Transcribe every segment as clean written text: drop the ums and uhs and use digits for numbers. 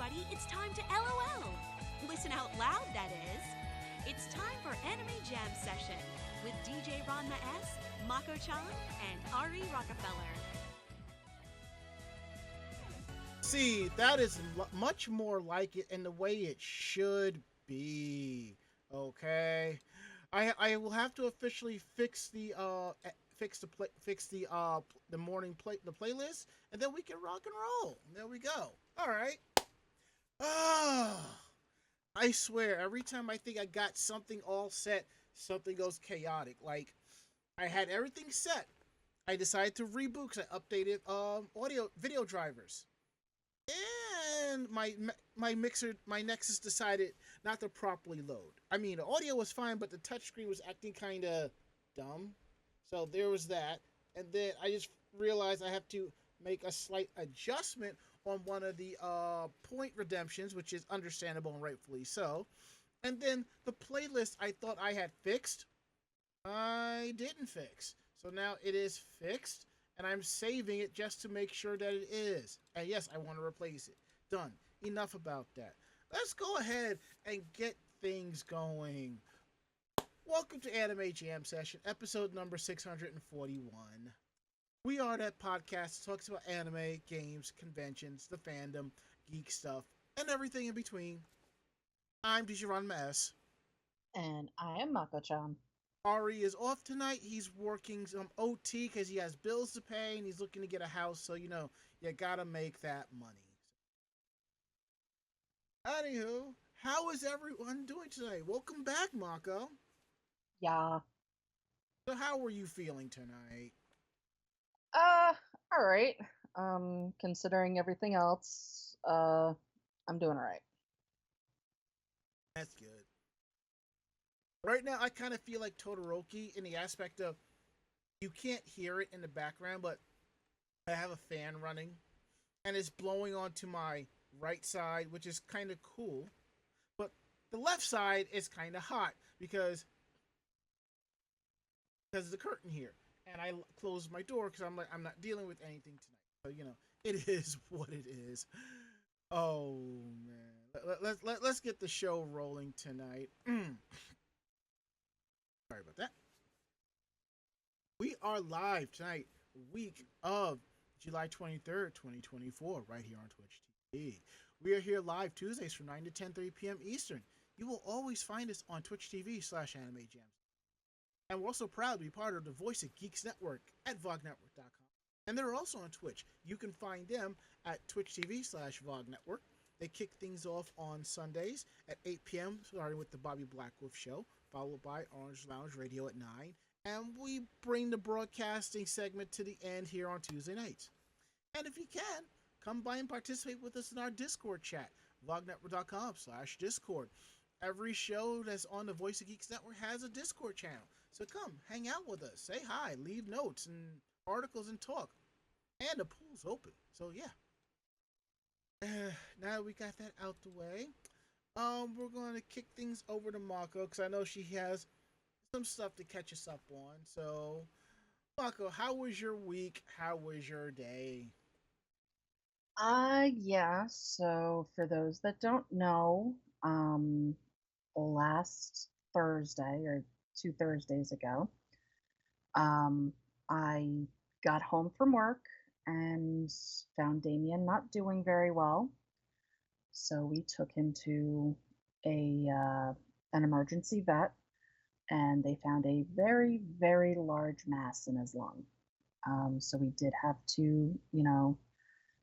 everybody. It's time to LOL. Listen out loud, that is. It's time for Anime Jam Session with DJ Ranma S, Mako-chan, and Ari Rockefeller. See, that is much more like it in the way it should be. Okay, I will have to officially fix the morning the playlist, and then we can rock and roll. There we go. All right. Ah, I swear, every time I think I got something all set, something goes chaotic. Like I had everything set. I decided to reboot because I updated audio video drivers. And my mixer, my Nexus decided not to properly load. I mean, the audio was fine, but the touchscreen was acting kind of dumb. So there was that. And then I just realized I have to make a slight adjustment on one of the point redemptions, which is understandable and rightfully so. And then the playlist I thought I had fixed, I didn't fix. So now it is fixed, and I'm saving it just to make sure that it is. And yes, I want to replace it. Done. Enough about that. Let's go ahead and get things going. Welcome to Anime Jam Session, episode number 641. We are that podcast that talks about anime, games, conventions, the fandom, geek stuff, and everything in between. I'm DJ Ranma S. And I am Mako-chan. Ari is off tonight. He's working some OT because he has bills to pay and he's looking to get a house. So, you gotta make that money. Anywho, how is everyone doing today? Welcome back, Mako. Yeah. So, how were you feeling tonight? All right. Considering everything else, I'm doing all right. That's good. Right now, I kind of feel like Todoroki in the aspect of you can't hear it in the background, but I have a fan running and it's blowing onto my right side, which is kind of cool. But the left side is kind of hot because of the curtain here. And I closed my door because I'm not dealing with anything tonight. So, it is what it is. Oh, man. Let's get the show rolling tonight. Sorry about that. We are live tonight, week of July 23rd, 2024, right here on Twitch TV. We are here live Tuesdays from 9 to 10:30 p.m. Eastern. You will always find us on Twitch TV/Anime Jam. And we're also proud to be part of the Voice of Geeks Network at vognetwork.com. And they're also on Twitch. You can find them at Twitch TV/VogNetwork. They kick things off on Sundays at 8 p.m., starting with the Bobby Blackwolf Show, followed by Orange Lounge Radio at 9. And we bring the broadcasting segment to the end here on Tuesday nights. And if you can, come by and participate with us in our Discord chat, vognetwork.com/Discord. Every show that's on the Voice of Geeks Network has a Discord channel. So come, hang out with us, say hi, leave notes and articles and talk. And the pool's open. So yeah. Now that we got that out the way, we're going to kick things over to Mako because I know she has some stuff to catch us up on. So, Mako, how was your week? How was your day? Yeah. So for those that don't know, last Thursday or 2 Thursdays ago, I got home from work and found Damien not doing very well. So we took him to an emergency vet, and they found a very, very large mass in his lung. So we did have to,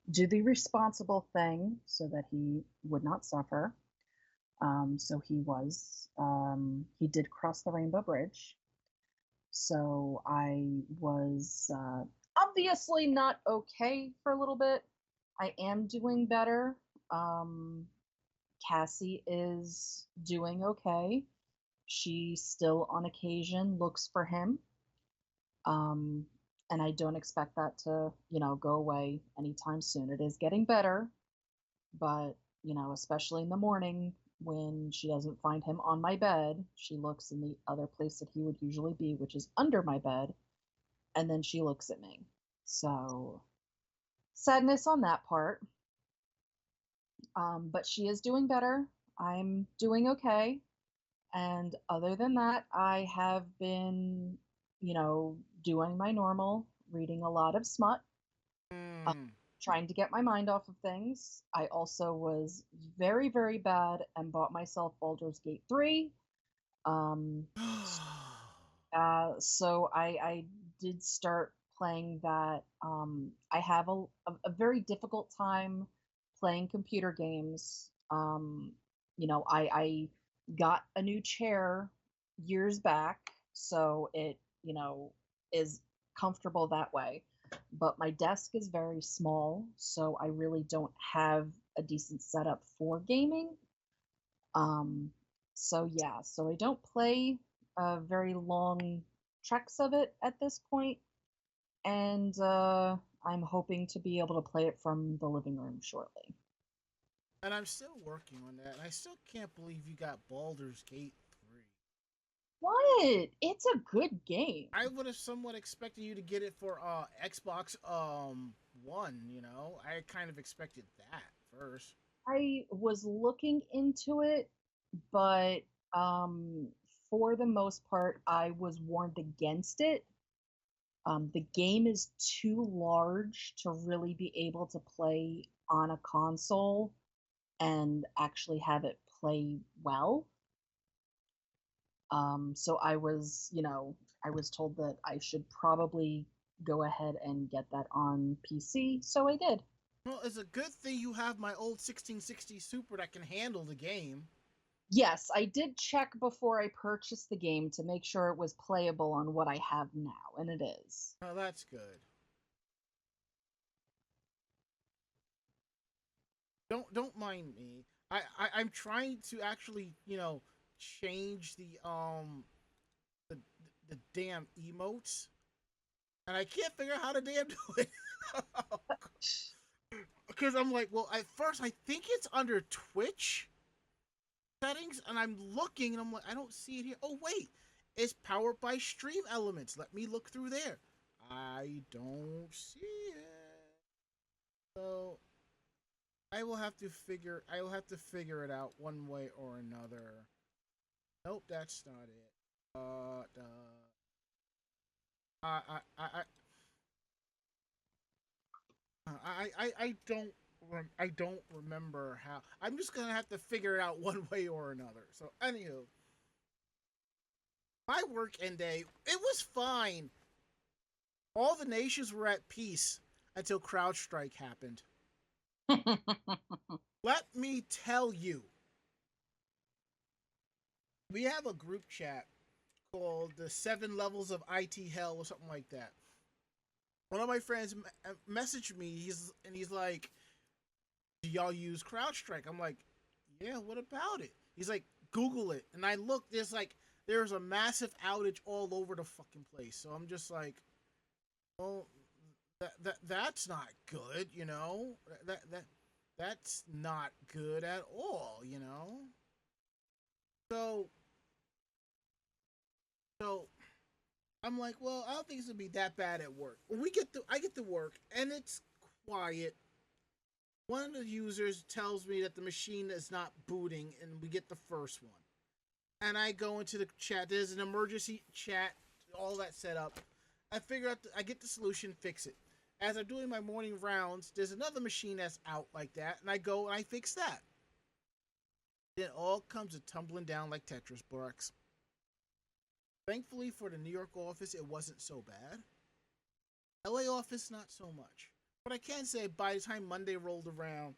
do the responsible thing so that he would not suffer. So he did cross the Rainbow Bridge. So I was obviously not okay for a little bit. I am doing better. Cassie is doing okay. She still on occasion looks for him. And I don't expect that to, go away anytime soon. It is getting better, but, especially in the morning when she doesn't find him on my bed, she looks in the other place that he would usually be, which is under my bed, and then she looks at me. So, sadness on that part. But she is doing better. I'm doing okay. And other than that, I have been, doing my normal, reading a lot of smut, uh, Hmm. trying to get my mind off of things. I also was very, very bad and bought myself Baldur's Gate 3. Um, so I did start playing that. I have a very difficult time playing computer games. I got a new chair years back, so it is comfortable that way. But my desk is very small, so I really don't have a decent setup for gaming. Um, so yeah, so I don't play very long treks of it at this point, and I'm hoping to be able to play it from the living room shortly. And I'm still working on that. And I still can't believe you got Baldur's Gate 3. What? It's a good game. I would have somewhat expected you to get it for Xbox One, you know. I kind of expected that first. I was looking into it, but um, for the most part, I was warned against it. The game is too large to really be able to play on a console and actually have it play well. So I was told that I should probably go ahead and get that on PC. So I did. Well, it's a good thing you have my old 1660 Super that can handle the game. Yes, I did check before I purchased the game to make sure it was playable on what I have now, and it is. Oh, that's good. Don't mind me. I'm trying to actually, change the the damn emotes, and I can't figure out how to damn do it. Because I'm like, well, at first I think it's under Twitch settings, and I'm looking, and I'm like, I don't see it here. Oh wait, it's powered by Stream Elements. Let me look through there. I don't see it. So I will have to figure it out one way or another. Nope, that's not it. I I I I don't I don't remember how. I'm just gonna have to figure it out one way or another. So anywho, my work end day, it was fine. All the nations were at peace until CrowdStrike happened. Let me tell you, we have a group chat called the Seven Levels of IT Hell or something like that. One of my friends messaged me. He's like, "Do y'all use CrowdStrike?" I'm like, "Yeah. What about it?" He's like, "Google it." And I looked. There's a massive outage all over the fucking place. So I'm just like, well, that's not good. That that's not good at all. So so I'm like, well, I don't think it's gonna be that bad at work. When I get to work and it's quiet. One of the users tells me that the machine is not booting, and we get the first one. And I go into the chat. There's an emergency chat, all that set up. I figure out, I get the solution, fix it. As I'm doing my morning rounds, there's another machine that's out like that, and I go and I fix that. Then it all comes to tumbling down like Tetris blocks. Thankfully for the New York office, it wasn't so bad. LA office, not so much. But I can say by the time Monday rolled around,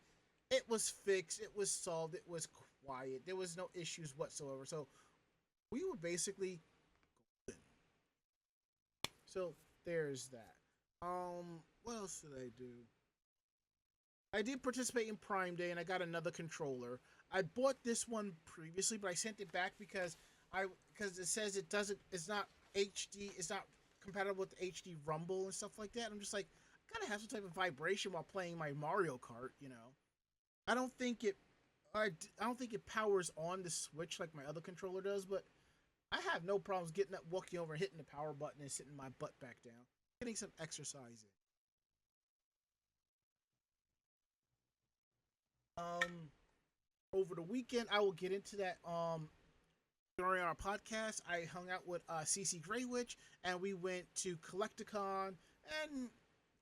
it was fixed, it was solved, it was quiet. There was no issues whatsoever. So we were basically golden. So there's that. What else did I do? I did participate in Prime Day and I got another controller. I bought this one previously, but I sent it back because it says it's not HD, it's not compatible with HD Rumble and stuff like that. I'm just like, I gotta have some type of vibration while playing my Mario Kart. I don't think it I don't think it powers on the Switch like my other controller does, but I have no problems getting up, walking over, hitting the power button, and sitting my butt back down, getting some exercise Over the weekend, I will get into that. During our podcast, I hung out with CC Greywitch, and we went to Collecticon, and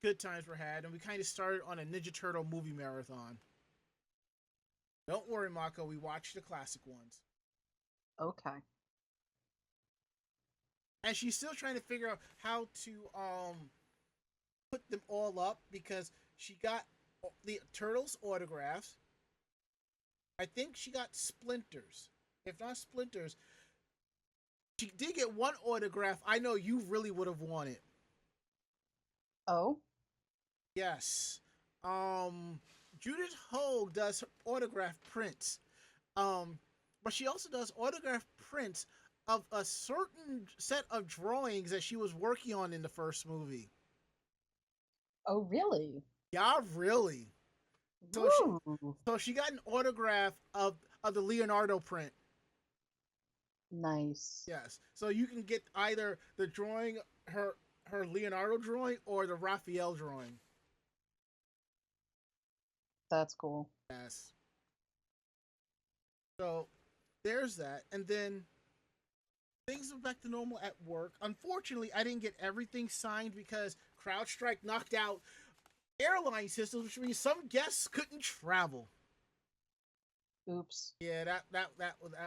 good times were had. And we kind of started on a Ninja Turtle movie marathon. Don't worry, Mako. We watched the classic ones. Okay. And she's still trying to figure out how to put them all up because she got the Turtles autographs. I think she got Splinters. If not Splinters, she did get one autograph I know you really would have wanted. Oh? Yes. Judith Hogue does autograph prints. But she also does autograph prints of a certain set of drawings that she was working on in the first movie. Oh, really? Yeah, really. So she got an autograph of the Leonardo print. Nice. Yes. So you can get either the drawing, her Leonardo drawing, or the Raphael drawing. That's cool. Yes. So there's that. And then things are back to normal at work. Unfortunately, I didn't get everything signed because CrowdStrike knocked out airline systems, which means some guests couldn't travel. Oops. Yeah, that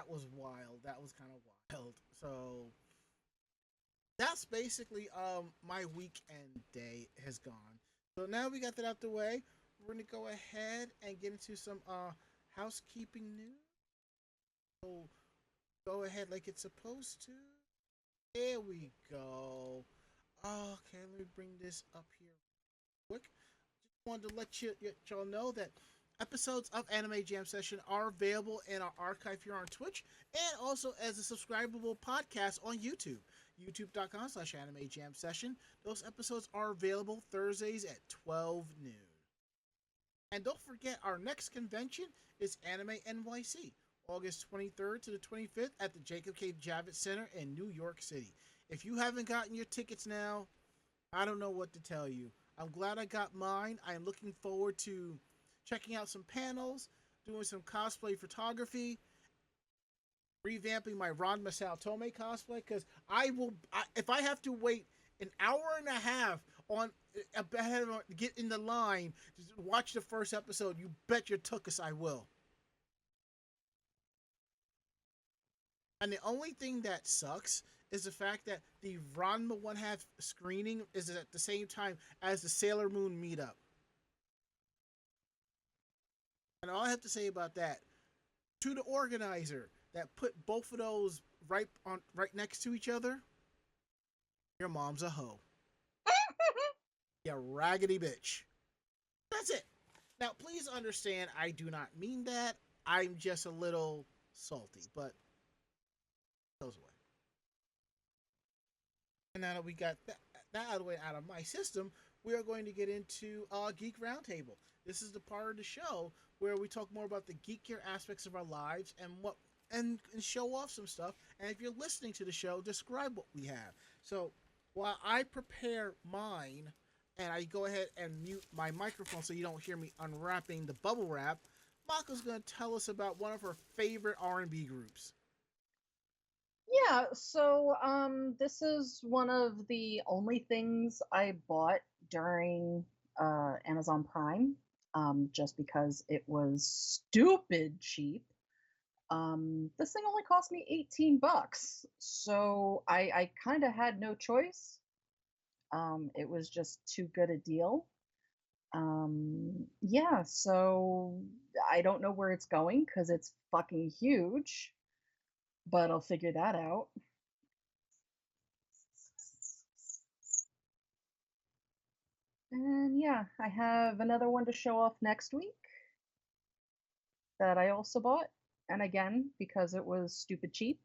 was wild. That was kind of wild. So that's basically my weekend day has gone. So now we got that out the way. We're gonna go ahead and get into some housekeeping news. So go ahead like it's supposed to. There we go. Okay, let me bring this up here quick. Just wanted to let y'all know that episodes of Anime Jam Session are available in our archive here on Twitch and also as a subscribable podcast on YouTube. YouTube.com/Anime Jam Session. Those episodes are available Thursdays at 12 noon. And don't forget, our next convention is Anime NYC, August 23rd to the 25th at the Jacob K. Javits Center in New York City. If you haven't gotten your tickets now, I don't know what to tell you. I'm glad I got mine. I am looking forward to checking out some panels, doing some cosplay photography, revamping my Ranma Tome cosplay, because if I have to wait an hour and a half on get in the line to watch the first episode, you bet your tuchus I will. And the only thing that sucks is the fact that the Ranma 1/2 screening is at the same time as the Sailor Moon meetup. And all I have to say about that, to the organizer that put both of those right next to each other, your mom's a hoe. You raggedy bitch. That's it. Now, please understand, I do not mean that. I'm just a little salty, but it goes away. And now that we got that out of the way, out of my system, we are going to get into Geek Roundtable. This is the part of the show where we talk more about the geekier aspects of our lives and show off some stuff. And if you're listening to the show, describe what we have. So while I prepare mine, and I go ahead and mute my microphone so you don't hear me unwrapping the bubble wrap, Mako's going to tell us about one of her favorite R&B groups. Yeah, so this is one of the only things I bought during Amazon Prime, just because it was stupid cheap. This thing only cost me $18, so I kind of had no choice. It was just too good a deal. Yeah, so I don't know where it's going because it's fucking huge, but I'll figure that out. And yeah, I have another one to show off next week that I also bought. And again, because it was stupid cheap.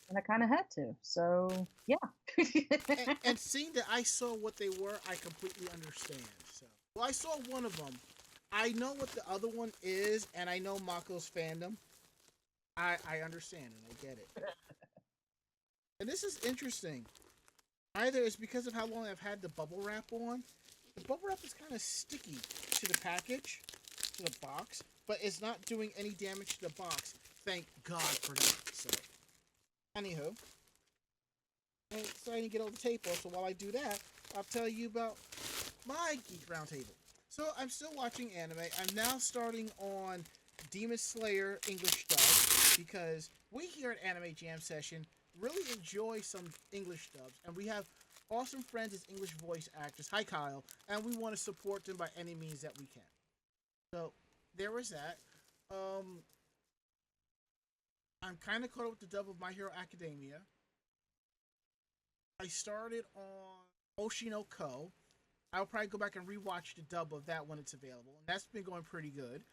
And I kind of had to. So, yeah. and seeing that I saw what they were, I completely understand. So, well, I saw one of them. I know what the other one is, and I know Mako's fandom. I understand and I get it. And this is interesting. Either it's because of how long I've had the bubble wrap on. The bubble wrap is kind of sticky to the package. to the box, but it's not doing any damage to the box. Thank God for that. So, anywho, I'm starting to get all the tape off, so while I do that, I'll tell you about my Geek Roundtable. So, I'm still watching anime. I'm now starting on Demon Slayer English dub, because we here at Anime Jam Session really enjoy some English dubs, and we have awesome friends as English voice actors. Hi, Kyle. And we want to support them by any means that we can. So, there was that. I'm kind of caught up with the dub of My Hero Academia. I started on Oshino Ko. I'll probably go back and rewatch the dub of that when it's available. And that's been going pretty good.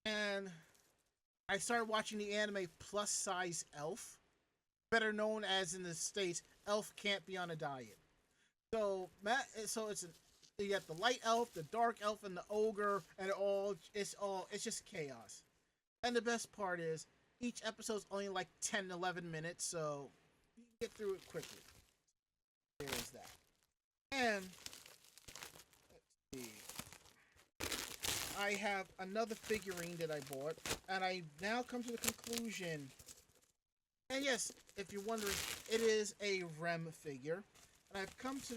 And I started watching the anime Plus Size Elf, better known as in the States, Elf Can't Be on a Diet. So you got the light elf, the dark elf, and the ogre, and it's just chaos. And the best part is each episode's only like 10, 11 minutes, so you can get through it quickly. There's that. And let's see. I have another figurine that I bought, and I now come to the conclusion. And yes, if you're wondering, it is a Rem figure, and I've come to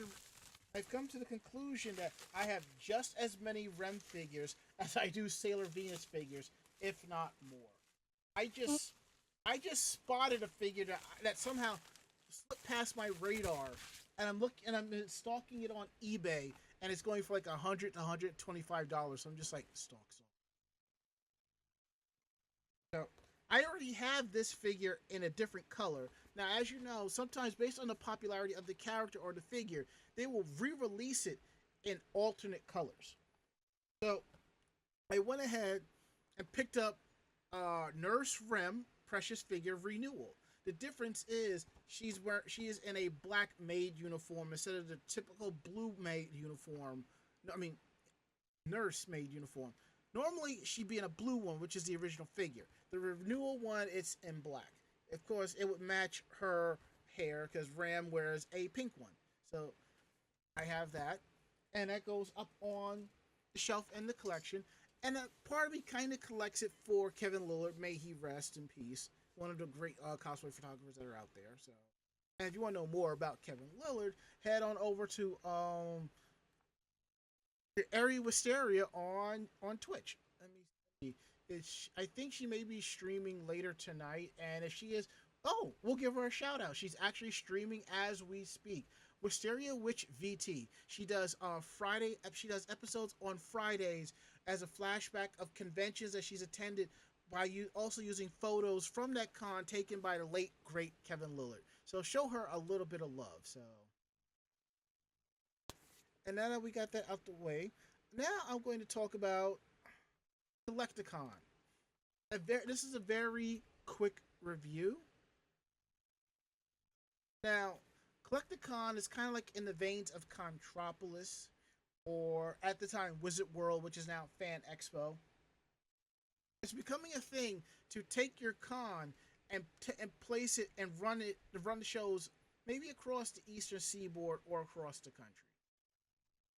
the conclusion that I have just as many Rem figures as I do Sailor Venus figures, if not more. I just spotted a figure that somehow slipped past my radar, and I'm stalking it on eBay, and it's going for like $100 to $125. So I'm just like, stalk. So I already have this figure in a different color. Now, as you know, sometimes based on the popularity of the character or the figure, they will re-release it in alternate colors. So I went ahead and picked up Nurse Rem Precious Figure Renewal. The difference is she is in a black maid uniform instead of the typical blue maid uniform. Nurse maid uniform. Normally, she'd be in a blue one, which is the original figure. The renewal one, it's in black. Of course, it would match her hair because Ram wears a pink one. So I have that, and that goes up on the shelf in the collection. And part of me kind of collects it for Kevin Lillard. May he rest in peace. One of the great cosplay photographers that are out there. So, and if you want to know more about Kevin Lillard, head on over to Ari Wisteria on Twitch. Let me see. I think she may be streaming later tonight, and if she is, we'll give her a shout out. She's actually streaming as we speak. Wisteria Witch VT. She does She does episodes on Fridays as a flashback of conventions that she's attended by also using photos from that con taken by the late great Kevin Lillard. So show her a little bit of love. So. And now that we got that out the way, now I'm going to talk about Collecticon. This is a very quick review. Now, Collecticon is kind of like in the veins of Contropolis, or at the time Wizard World, which is now Fan Expo. It's becoming a thing to take your con and place it and run the shows maybe across the Eastern Seaboard or across the country.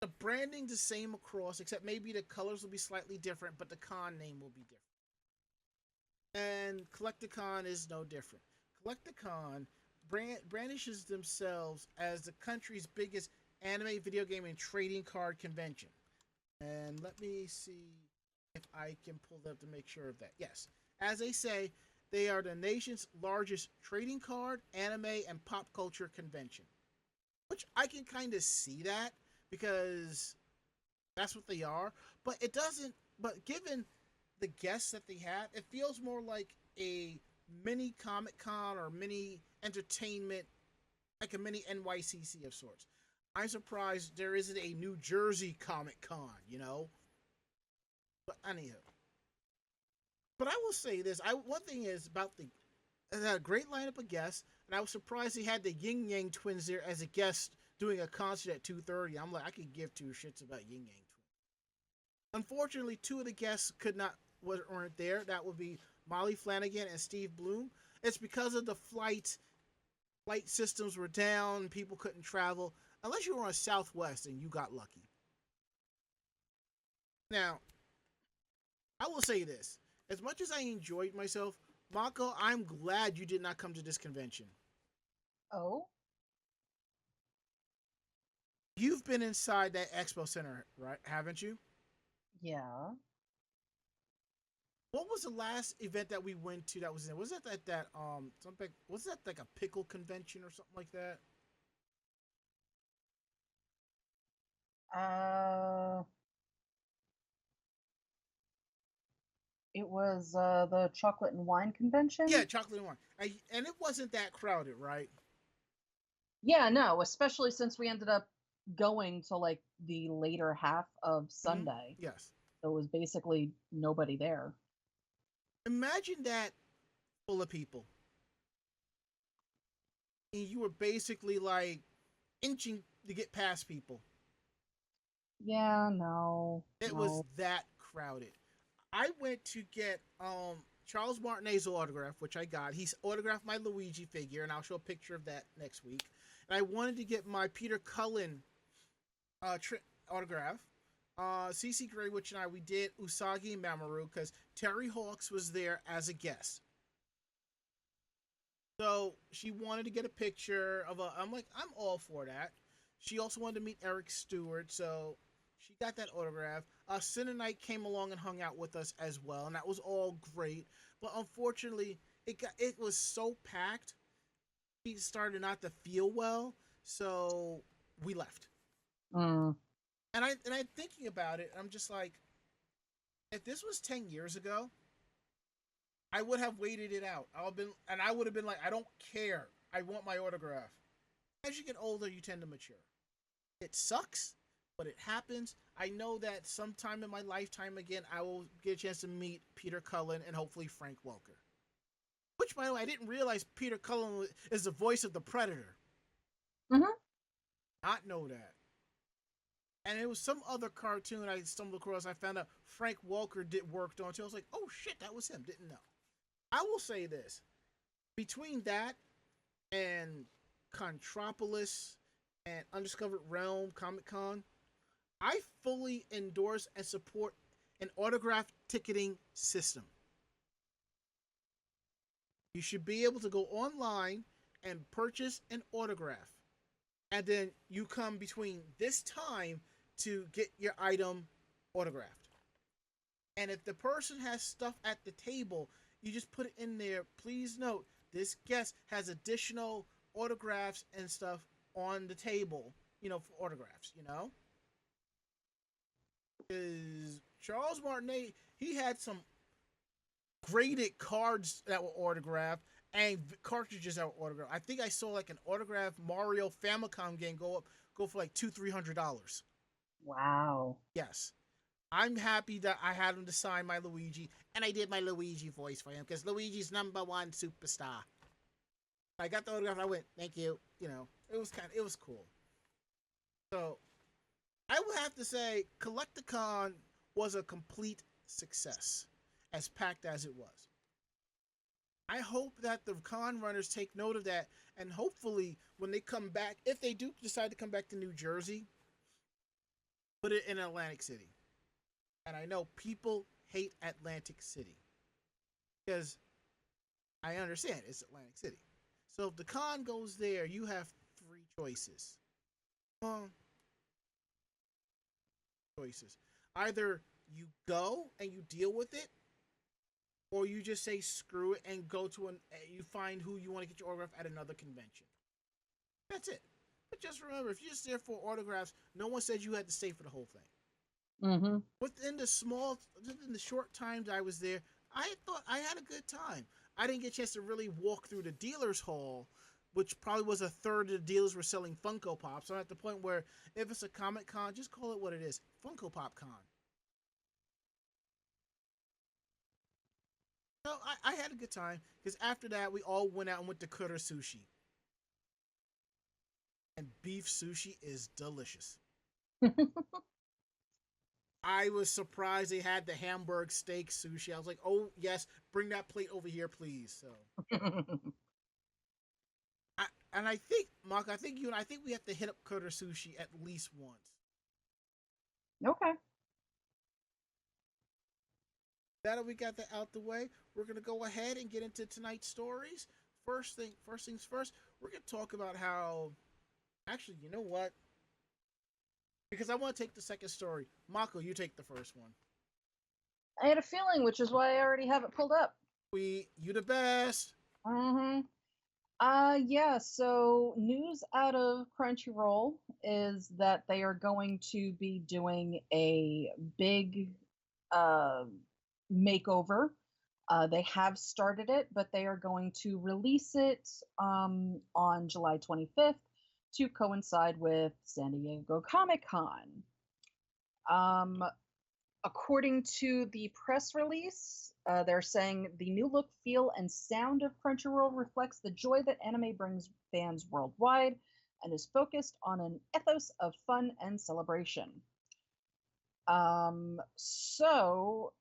The branding the same across, except maybe the colors will be slightly different, but the con name will be different. And Collecticon is no different. Collecticon brandishes themselves as the country's biggest anime, video game, and trading card convention. And let me see if I can pull that up to make sure of that. Yes, as they say, they are the nation's largest trading card, anime, and pop culture convention. Which I can kind of see that, because that's what they are. But it doesn't, but given the guests that they have, it feels more like a mini Comic Con or mini entertainment, like a mini NYCC of sorts. I'm surprised there isn't a New Jersey Comic Con, you know? But anyhow. But I will say this, one thing is about it had a great lineup of guests, and I was surprised they had the Yin Yang Twins there as a guest doing a concert at 2:30. I'm like, I could give two shits about Yin Yang Twins. Unfortunately, two of the guests weren't there. That would be Molly Flanagan and Steve Bloom. It's because of the flight systems were down, people couldn't travel, unless you were on Southwest and you got lucky. Now, I will say this: as much as I enjoyed myself, Mako, I'm glad you did not come to this convention. Oh, You've been inside that expo center, right? Haven't you? yeah. What was the last event that we went to that was in? Was that something? Was that like a pickle convention or something like that? Uh, it was the chocolate and wine Yeah, convention. chocolate and wine. And it wasn't that crowded, right? Yeah, no, especially since we ended up going to like the later half of Hmm. Sunday. Yes. So it was basically nobody there. Imagine that full of people, and you were basically like inching to get past people. Yeah, no, It was no. that crowded. I went to get Charles Martinet's autograph, which I got. He's autographed my Luigi figure, and I'll show a picture of that next week. And I wanted to get my Peter Cullen autograph. CC Gray, which and I we did Usagi and Mamoru because Terry Hawks was there as a guest. So she wanted to get a picture of a. I'm like, I'm all for that. She also wanted to meet Eric Stewart, so she got that autograph. Cinnamite came along and hung out with us as well, and that was all great. But unfortunately, it was so packed. She started not to feel well, so we left. Mm, And I'm thinking about it. I'm just like, if this was 10 years ago, I would have waited it out. I would have been like, I don't care. I want my autograph. As you get older, you tend to mature. It sucks, but it happens. I know that sometime in my lifetime again, I will get a chance to meet Peter Cullen and hopefully Frank Welker. Which, by the way, I didn't realize Peter Cullen is the voice of the Predator. hmm. Not know that. And it was some other cartoon I stumbled across. I found out Frank Welker did worked on too. I was like, oh shit, that was him. Didn't know. I will say this: between that and Contropolis and Undiscovered Realm Comic Con, I fully endorse and support an autograph ticketing system. You should be able to go online and purchase an autograph. And then you come between this time to get your item autographed. And if the person has stuff at the table, you just put it in there. Please note, this guest has additional autographs and stuff on the table, for autographs, Is Charles Martinet, he had some graded cards that were autographed and cartridges that were autographed. I think I saw like an autographed Mario Famicom game go for like $200-300. Wow. Yes. I'm happy that I had him to sign my Luigi, and I did my Luigi voice for him because Luigi's #1 superstar. I got the autograph. I went, thank you. It was cool. So I would have to say, Collecticon was a complete success, as packed as it was. I hope that the con runners take note of that, and hopefully, when they come back, if they do decide to come back to New Jersey, put it in Atlantic City. And I know people hate Atlantic City because I understand it's Atlantic City. So if the con goes there, you have three choices. Um, choices. Either you go and you deal with it, or you just say screw it and go to you find who you want to get your autograph at another convention. That's it. But just remember, if you're just there for autographs, no one said you had to stay for the whole thing. Mm-hmm. Within the short times I was there, I thought I had a good time. I didn't get a chance to really walk through the dealer's hall, which probably was a third of the dealers were selling Funko Pops. So I'm at the point where if it's a Comic Con, just call it what it is, Funko Pop Con. So I had a good time because after that we all went out and went to Kura Sushi, and beef sushi is delicious. I was surprised they had the Hamburg steak sushi. I was like, oh yes, bring that plate over here, please. So, and I think, Mark, I think we have to hit up Kura Sushi at least once. Okay. Now that we got that out the way, we're gonna go ahead and get into tonight's stories. First things first, we're gonna talk about how. Actually, you know what? Because I want to take the second story. Mako, you take the first one. I had a feeling, which is why I already have it pulled up. You the best. Mm-hmm. Yeah, so news out of Crunchyroll is that they are going to be doing a big uh, makeover. They have started it, but they are going to release it on July 25th to coincide with San Diego Comic Con. Um, According to the press release, they're saying the new look, feel, and sound of Crunchyroll reflects the joy that anime brings fans worldwide and is focused on an ethos of fun and celebration. So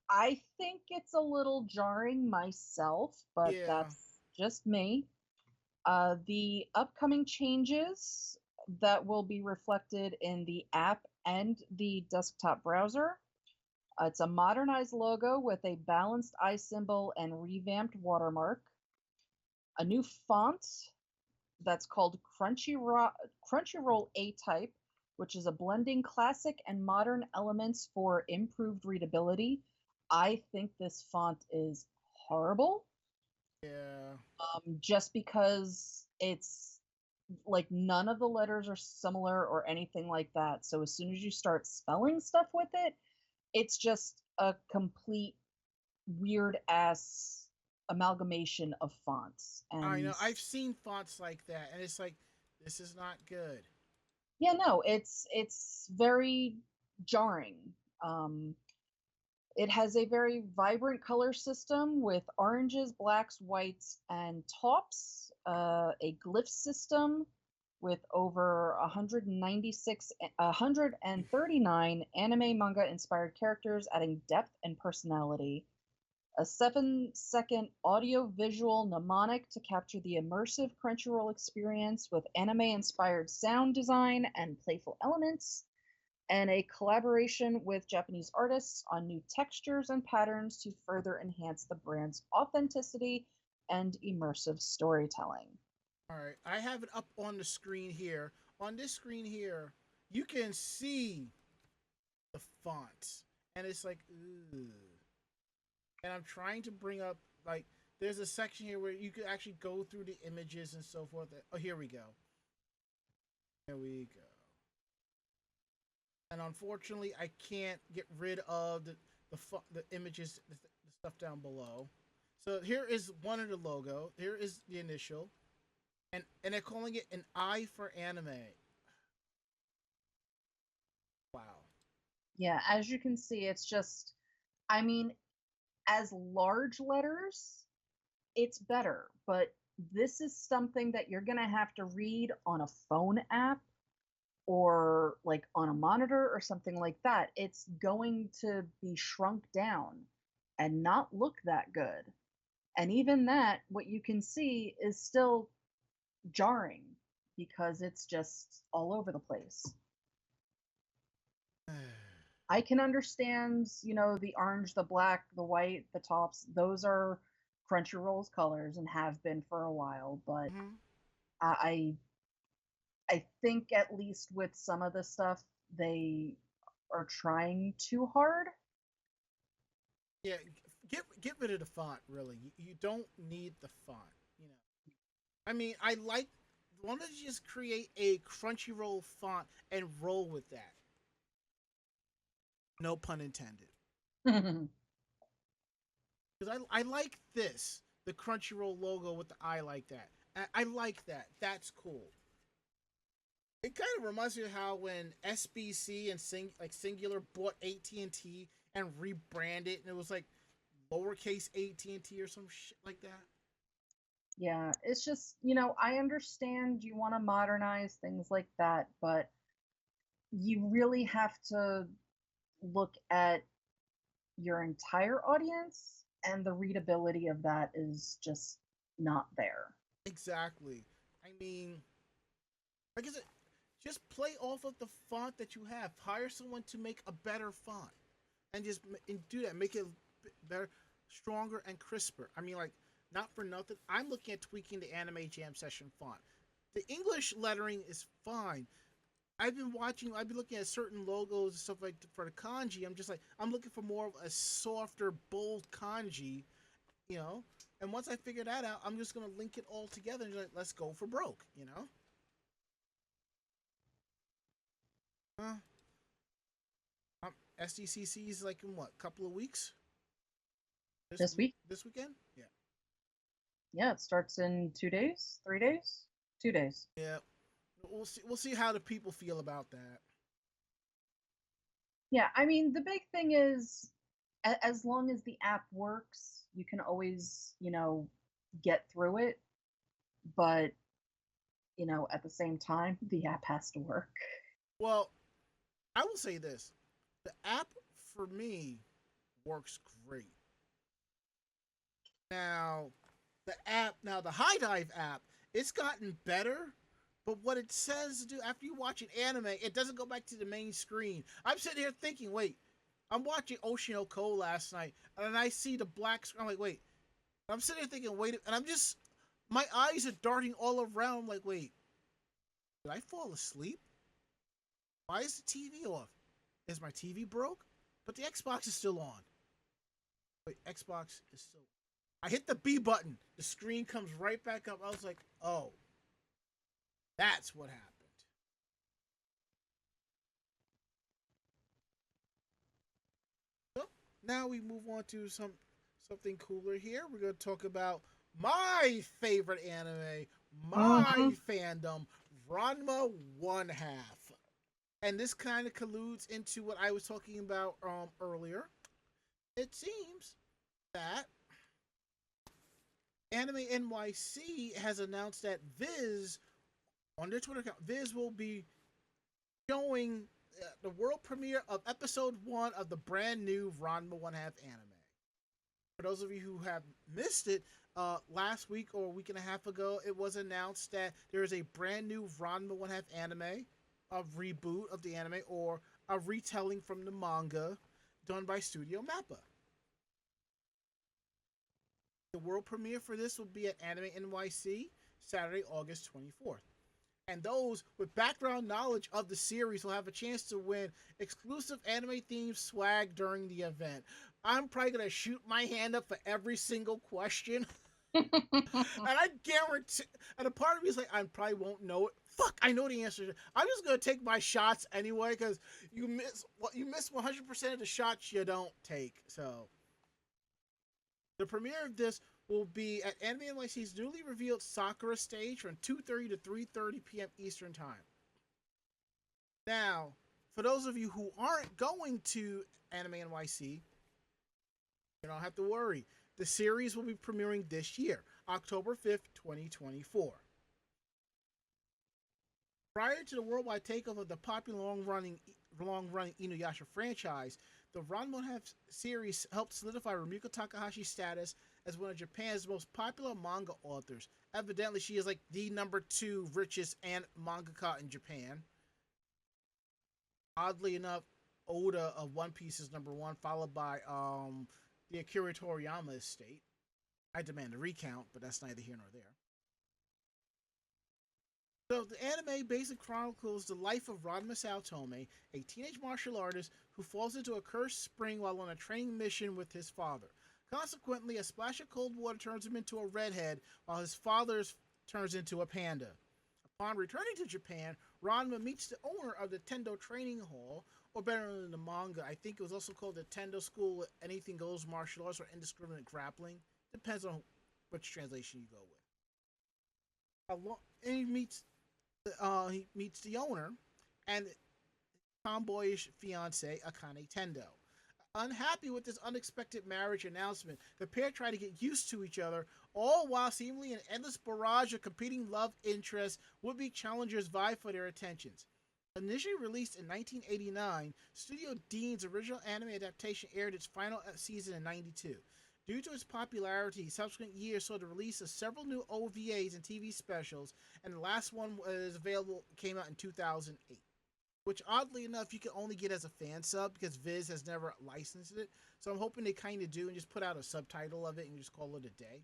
I think it's a little jarring myself, but Yeah. that's just me. The upcoming changes that will be reflected in the app and the desktop browser. It's a modernized logo with a balanced eye symbol and revamped watermark. A new font that's called Crunchyroll A-Type, which is a blending classic and modern elements for improved readability. I think this font is horrible. Yeah. Just because it's like none of the letters are similar or anything like that. So as soon as you start spelling stuff with it, it's just a complete weird ass amalgamation of fonts. I know. And I've seen fonts like that, and it's like, this is not good. yeah, no, it's very jarring. Um, it has a very vibrant color system with oranges, blacks, whites, and taups. A glyph system with over 139 anime manga inspired characters, adding depth and personality. A 7-second audio visual mnemonic to capture the immersive Crunchyroll experience with anime inspired sound design and playful elements, and a collaboration with Japanese artists on new textures and patterns to further enhance the brand's authenticity and immersive storytelling. All right, I have it up on the screen here. On this screen here, you can see the fonts, and it's like, ooh. And I'm trying to bring up like there's a section here where you could actually go through the images and so forth. Oh, here we go. Here we go. And unfortunately, I can't get rid of the images, the stuff down below. So here is one of the logo. Here is the initial, and they're calling it an eye for anime. Wow. Yeah, as you can see, it's just, I mean, as large letters, it's better, but this is something that you're going to have to read on a phone app or like on a monitor or something like that. It's going to be shrunk down and not look that good. And even that, what you can see is still jarring because it's just all over the place. I can understand, the orange, the black, the white, the tops. Those are Crunchyroll's colors and have been for a while, but Mm-hmm. I I think at least with some of the stuff they are trying too hard. Yeah, get rid of the font. Really, you don't need the font. You know, I mean, I like. Why don't you just create a Crunchyroll font and roll with that? No pun intended. Because I like this, the Crunchyroll logo with the eye like that. I like that. That's cool. It kind of reminds me of how when SBC and Singular bought AT&T and rebranded, and it was like lowercase AT&T or some shit like that. Yeah, it's just, I understand you want to modernize things like that, but you really have to look at your entire audience, and the readability of that is just not there. Exactly. I mean, like I said, just play off of the font that you have. Hire someone to make a better font, and just and do that. Make it better, stronger, and crisper. I mean, like, not for nothing. I'm looking at tweaking the Anime Jam Session font. The English lettering is fine. I've been looking at certain logos and stuff like for the kanji. I'm just like, I'm looking for more of a softer, bold kanji, you know. And once I figure that out, I'm just gonna link it all together and just like, let's go for broke, you know. Uh, SDCC is like in what, couple of weeks? This week? This weekend? Yeah. Yeah, it starts in 2 days, 3 days, 2 days. Yeah. We'll see. We'll see how the people feel about that. Yeah, I mean, the big thing is as long as the app works, you can always, get through it. But, at the same time, the app has to work. Well, I will say this: the app for me works great. Now, the High Dive app, it's gotten better. But what it says to do after you watch an anime, it doesn't go back to the main screen. I'm sitting here thinking, wait, I'm watching Oshinoko last night, and I see the black screen. I'm like, wait. I'm sitting here thinking, wait, and my eyes are darting all around. I'm like, wait, did I fall asleep? Why is the TV off? Is my TV broke? But the Xbox is still on. Wait, Xbox is still. I hit the B button. The screen comes right back up. I was like, oh, that's what happened. So now we move on to something cooler here. We're going to talk about my favorite anime, my fandom, Ranma One Half. And this kind of colludes into what I was talking about earlier. It seems that Anime NYC has announced that Viz, on their Twitter account, Viz will be showing the world premiere of episode 1 of the brand new Ranma One Half anime. For those of you who have missed it, last week or a week and a half ago, it was announced that there is a brand new Ranma One Half anime, a reboot of the anime, or a retelling from the manga done by Studio Mappa. The world premiere for this will be at Anime NYC, Saturday, August 24th. And those with background knowledge of the series will have a chance to win exclusive anime-themed swag during the event. I'm probably going to shoot my hand up for every single question. And I guarantee, and a part of me is like, I probably won't know it. Fuck, I know the answer. I'm just going to take my shots anyway, because you miss 100% of the shots you don't take. So, the premiere of this will be at Anime NYC's newly revealed Sakura stage from 2:30 to 3:30 p.m. Eastern Time. Now, for those of you who aren't going to Anime NYC, you don't have to worry. The series will be premiering this year, October 5th, 2024. Prior to the worldwide takeover of the popular long-running Inuyasha franchise, the Ranma One Half series helped solidify Rumiko Takahashi's status as one of Japan's most popular manga authors. Evidently, she is like the number 2 richest mangaka in Japan. Oddly enough, Oda of One Piece is number 1, followed by the Akira Toriyama estate. I demand a recount, but that's neither here nor there. So the anime basically chronicles the life of Ranma Saotome, a teenage martial artist who falls into a cursed spring while on a training mission with his father. Consequently, a splash of cold water turns him into a redhead, while his father turns into a panda. Upon returning to Japan, Ranma meets the owner of the Tendo Training Hall, or better in the manga, I think it was also called the Tendo School of Anything Goes Martial Arts or Indiscriminate Grappling. Depends on which translation you go with. And he meets the owner and tomboyish fiance Akane Tendo. Unhappy with this unexpected marriage announcement, the pair try to get used to each other, all while seemingly an endless barrage of competing love interests would-be challengers vie for their attentions. Initially released in 1989, Studio Dean's original anime adaptation aired its final season in 92. Due to its popularity, subsequent years saw the release of several new OVAs and TV specials, and the last one came out in 2008. which oddly enough you can only get as a fan sub because Viz has never licensed it. So I'm hoping they kind of do and just put out a subtitle of it and just call it a day.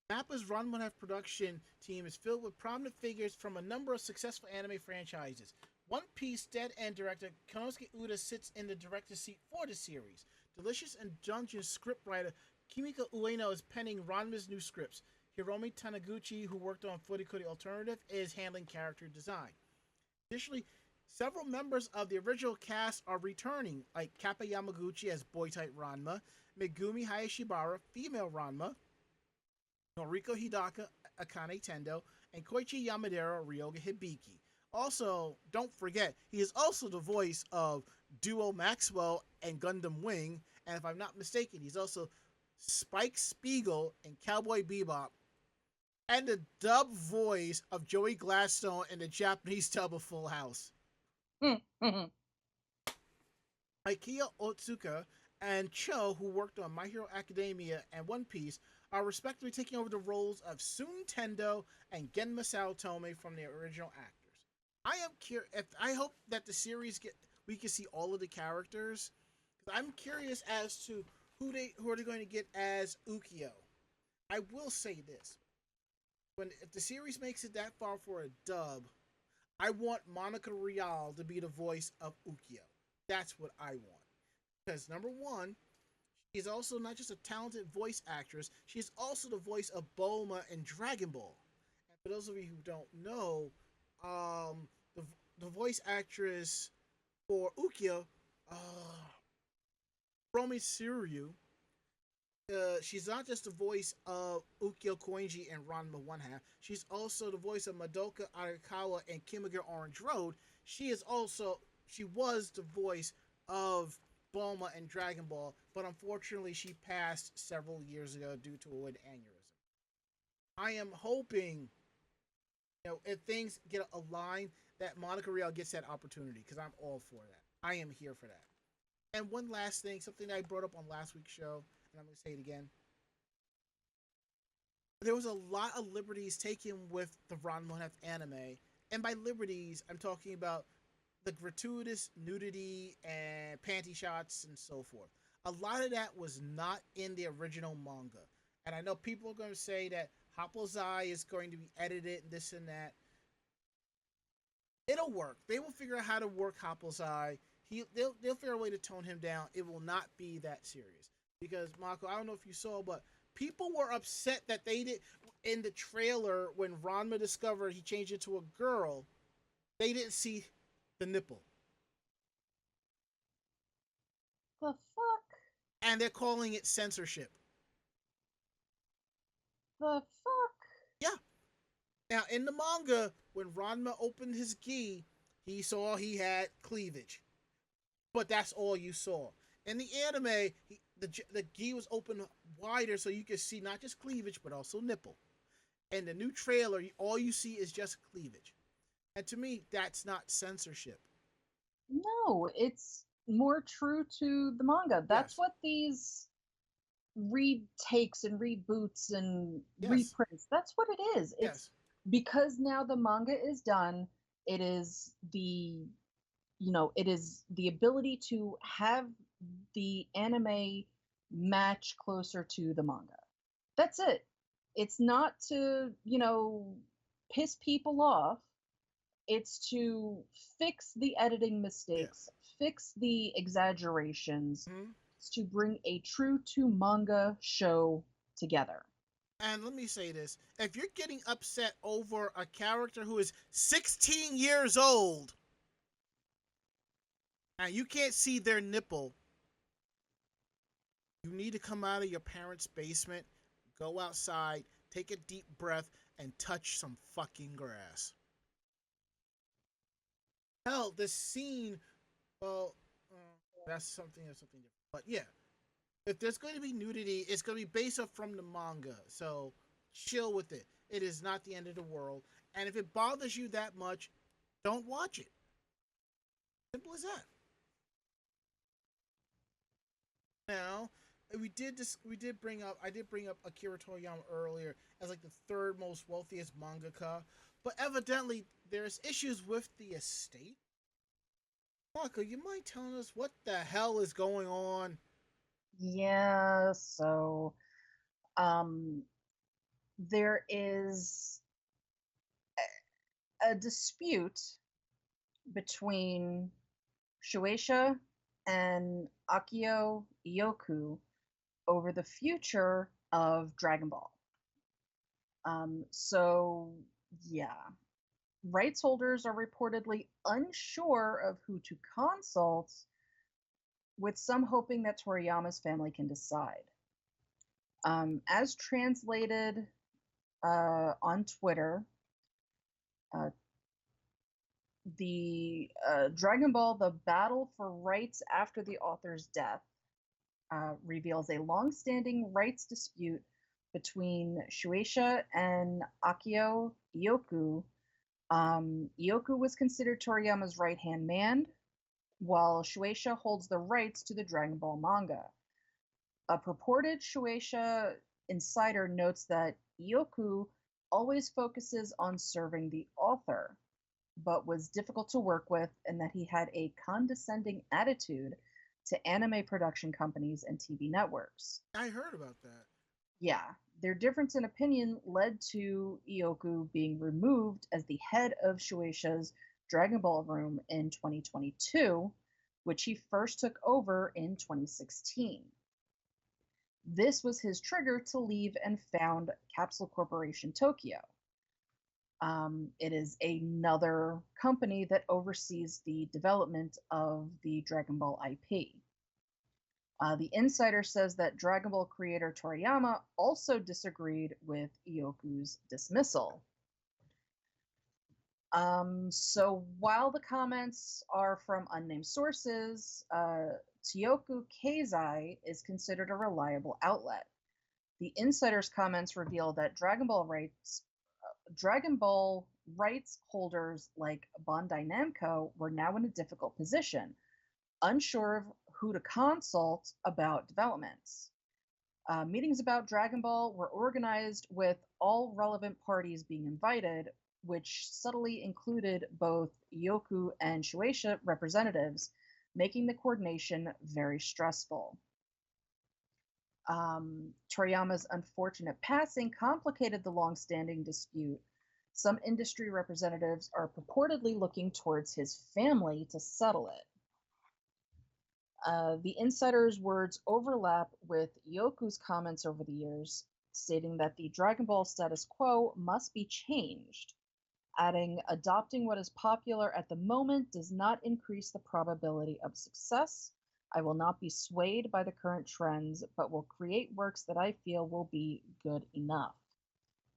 Mappa's Ranma production team is filled with prominent figures from a number of successful anime franchises. One Piece dead end director Konosuke Uda sits in the director's seat for the series. Delicious and Dungeon scriptwriter Kimiko Ueno is penning Ranma's new scripts. Hiromi Taniguchi, who worked on Furikuri Alternative, is handling character design. Additionally, several members of the original cast are returning, like Kappa Yamaguchi as boy-type Ranma, Megumi Hayashibara, female Ranma, Noriko Hidaka, Akane Tendo, and Koichi Yamadera, Ryoga Hibiki. Also, don't forget, he is also the voice of Duo Maxwell and Gundam Wing, and if I'm not mistaken, he's also Spike Spiegel in Cowboy Bebop, and the dub voice of Joey Gladstone in the Japanese dub of Full House. Ikea Otsuka and Cho, who worked on My Hero Academia and One Piece, are respectively taking over the roles of Sun Tendo and Genma Saotome from the original actors. I am curious. I hope that the series we can see all of the characters. I'm curious as to who are they going to get as Ukyo. I will say this: if the series makes it that far for a dub, I want Monica Rial to be the voice of Ukyo. That's what I want. Because number one, she's also not just a talented voice actress, she's also the voice of Bulma in Dragon Ball. And for those of you who don't know, the voice actress for Ukyo, Romi Suryu, she's not just the voice of Ukyo Koinji and Ranma One Half. She's also the voice of Madoka Arakawa in Kimagure Orange Road. She was the voice of Bulma and Dragon Ball, but unfortunately she passed several years ago due to an aneurysm. I am hoping, if things get aligned, that Monica Rial gets that opportunity, because I'm all for that. I am here for that. And one last thing, something that I brought up on last week's show, and I'm going to say it again. There was a lot of liberties taken with the Ranma anime, and by liberties, I'm talking about the gratuitous nudity and panty shots and so forth. A lot of that was not in the original manga. And I know people are going to say that Hoppelzai is going to be edited and this and that. It'll work. They will figure out how to work Hoppelzai. They'll figure a way to tone him down. It will not be that serious. Because, Marco, I don't know if you saw, but people were upset that they did in the trailer when Ranma discovered he changed into a girl. They didn't see the nipple. The fuck? And they're calling it censorship. The fuck? Yeah. Now, in the manga, when Ranma opened his gi, he saw he had cleavage. But that's all you saw. In the anime, the gi was open wider so you could see not just cleavage, but also nipple. In the new trailer, all you see is just cleavage. And to me, that's not censorship. No, it's more true to the manga. That's Yes. what these retakes and reboots and Yes. reprints, that's what it is. It's Yes. because now the manga is done, it is the ability to have the anime match closer to the manga. That's it. It's not to, piss people off. It's to fix the editing mistakes, fix the exaggerations, it's to bring a true to manga show together. And let me say this. If you're getting upset over a character who is 16 years old and you can't see their nipple, you need to come out of your parents' basement, go outside, take a deep breath, and touch some fucking grass. Hell, the scene, well, that's something different. But yeah, if there's going to be nudity, it's going to be based off from the manga. So chill with it. It is not the end of the world. And if it bothers you that much, don't watch it. Simple as that. Now, I did bring up Akira Toriyama earlier as like the third most wealthiest mangaka, but evidently there's issues with the estate. Marco, you mind telling us what the hell is going on? Yeah, so um, there is a dispute between Shueisha and Akio Ioku over the future of Dragon Ball. So, yeah, rights holders are reportedly unsure of who to consult, with some hoping that Toriyama's family can decide. As translated on Twitter, uh, the Dragon Ball The Battle for Rights After the Author's Death reveals a long-standing rights dispute between Shueisha and Akio Ioku. Ioku was considered Toriyama's right-hand man, while Shueisha holds the rights to the Dragon Ball manga. A purported Shueisha insider notes that Ioku always focuses on serving the author, but was difficult to work with, and that he had a condescending attitude to anime production companies and TV networks. I heard about that. Yeah, their difference in opinion led to Ioku being removed as the head of Shueisha's Dragon Ball Room in 2022, which he first took over in 2016. This was his trigger to leave and found Capsule Corporation Tokyo. It is another company that oversees the development of the Dragon Ball IP. The insider says that Dragon Ball creator Toriyama also disagreed with Ioku's dismissal. So while the comments are from unnamed sources, Toyoku Keizai is considered a reliable outlet. The insider's comments reveal that Dragon Ball rights holders like Bandai Namco were now in a difficult position, unsure of who to consult about developments. Meetings about Dragon Ball were organized with all relevant parties being invited, which subtly included both Ioku and Shueisha representatives, making the coordination very stressful. Toriyama's unfortunate passing complicated the long-standing dispute. Some industry representatives are purportedly looking towards his family to settle it. The insider's words overlap with Ioku's comments over the years, stating that the Dragon Ball status quo must be changed, adding, adopting what is popular at the moment does not increase the probability of success. I will not be swayed by the current trends, but will create works that I feel will be good enough.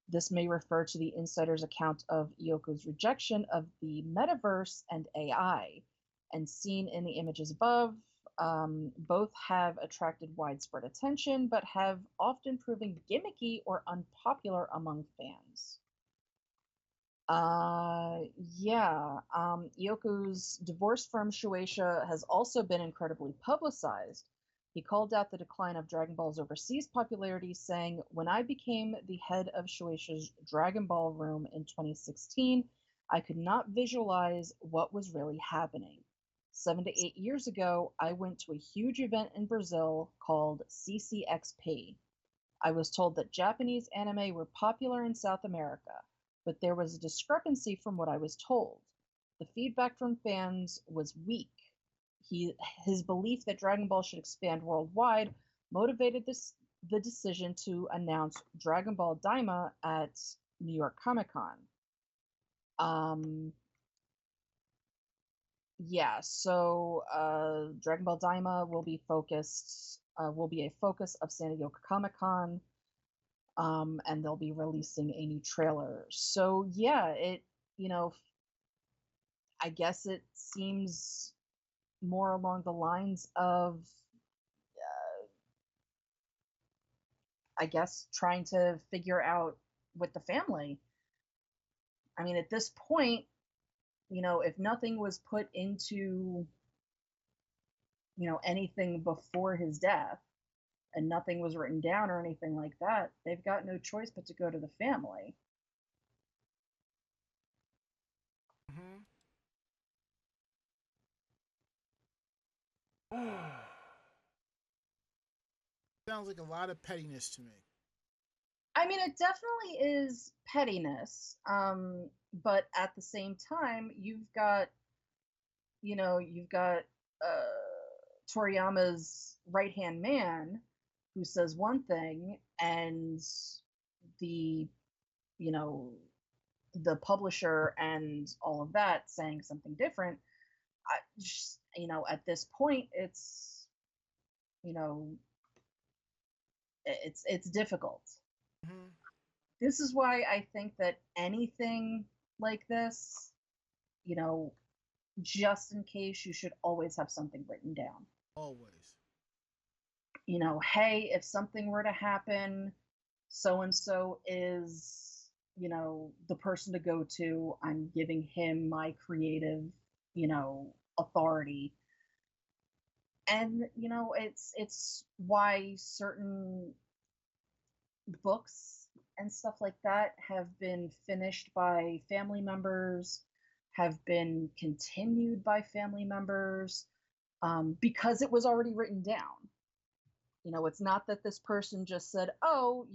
This may refer to the insider's account of Ioku's rejection of the metaverse and AI, and seen in the images above, both have attracted widespread attention, but have often proven gimmicky or unpopular among fans. Ioku's divorce from Shueisha has also been incredibly publicized. He called out the decline of Dragon Ball's overseas popularity, saying, "When I became the head of Shueisha's Dragon Ball Room in 2016, I could not visualize what was really happening. 7 to 8 years ago, I went to a huge event in Brazil called CCXP. I was told that Japanese anime were popular in South America, but there was a discrepancy from what I was told. The feedback from fans was weak. His belief that Dragon Ball should expand worldwide motivated the decision to announce Dragon Ball Daima at New York Comic Con." Dragon Ball Daima will be a focus of San Diego Comic Con, and they'll be releasing a new trailer. So yeah, I guess it seems more along the lines of, I guess, trying to figure out with the family. I mean, at this point, if nothing was put into, anything before his death, and nothing was written down or anything like that, they've got no choice but to go to the family. Sounds like a lot of pettiness to me. I mean, it definitely is pettiness, but at the same time, you've got Toriyama's right hand man who says one thing, and the you know the publisher and all of that saying something different. At this point, you know it's difficult. Mm-hmm. This is why I think that anything like this, you know, just in case, you should always have something written down. Always. Hey, if something were to happen, so and so is, the person to go to. I'm giving him my creative, authority. And, it's why certain books and stuff like that have been finished by family members, have been continued by family members, because it was already written down. It's not that this person just said, oh,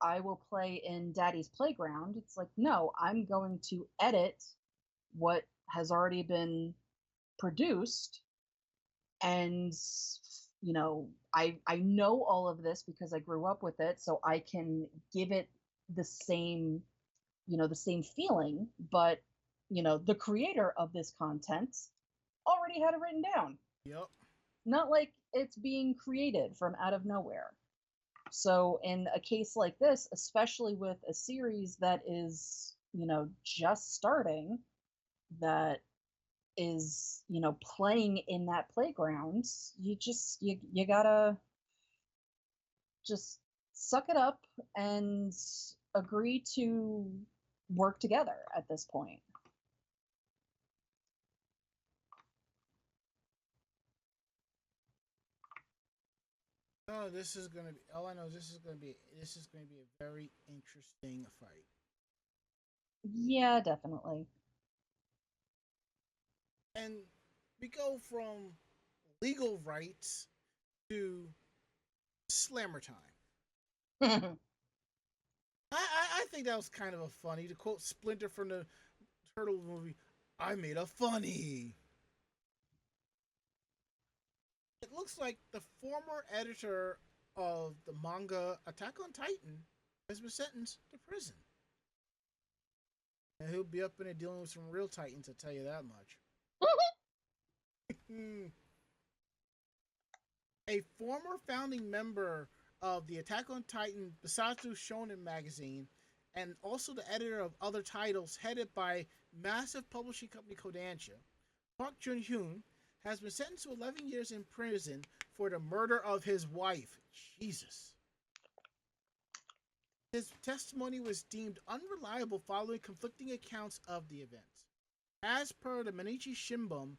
I will play in Daddy's Playground. It's like, no, I'm going to edit what has already been produced. And, I know all of this because I grew up with it, so I can give it the same, the same feeling. But, the creator of this content already had it written down. Yep. Not like it's being created from out of nowhere. So in a case like this, especially with a series that is, just starting, that is, playing in that playground, you gotta just suck it up and agree to work together at this point. No, this is gonna be. All I know is this is gonna be a very interesting fight. Yeah, definitely. And we go from legal rights to slammer time. I think that was kind of a funny, to quote Splinter from the Turtle movie, I made a funny. It looks like the former editor of the manga Attack on Titan has been sentenced to prison. And he'll be up in there dealing with some real Titans, I'll tell you that much. A former founding member of the Attack on Titan Basatsu Shonen magazine, and also the editor of other titles headed by massive publishing company Kodansha, Park Jun-hyun, has been sentenced to 11 years in prison for the murder of his wife. Jesus. His testimony was deemed unreliable following conflicting accounts of the events. As per the Mainichi Shimbun,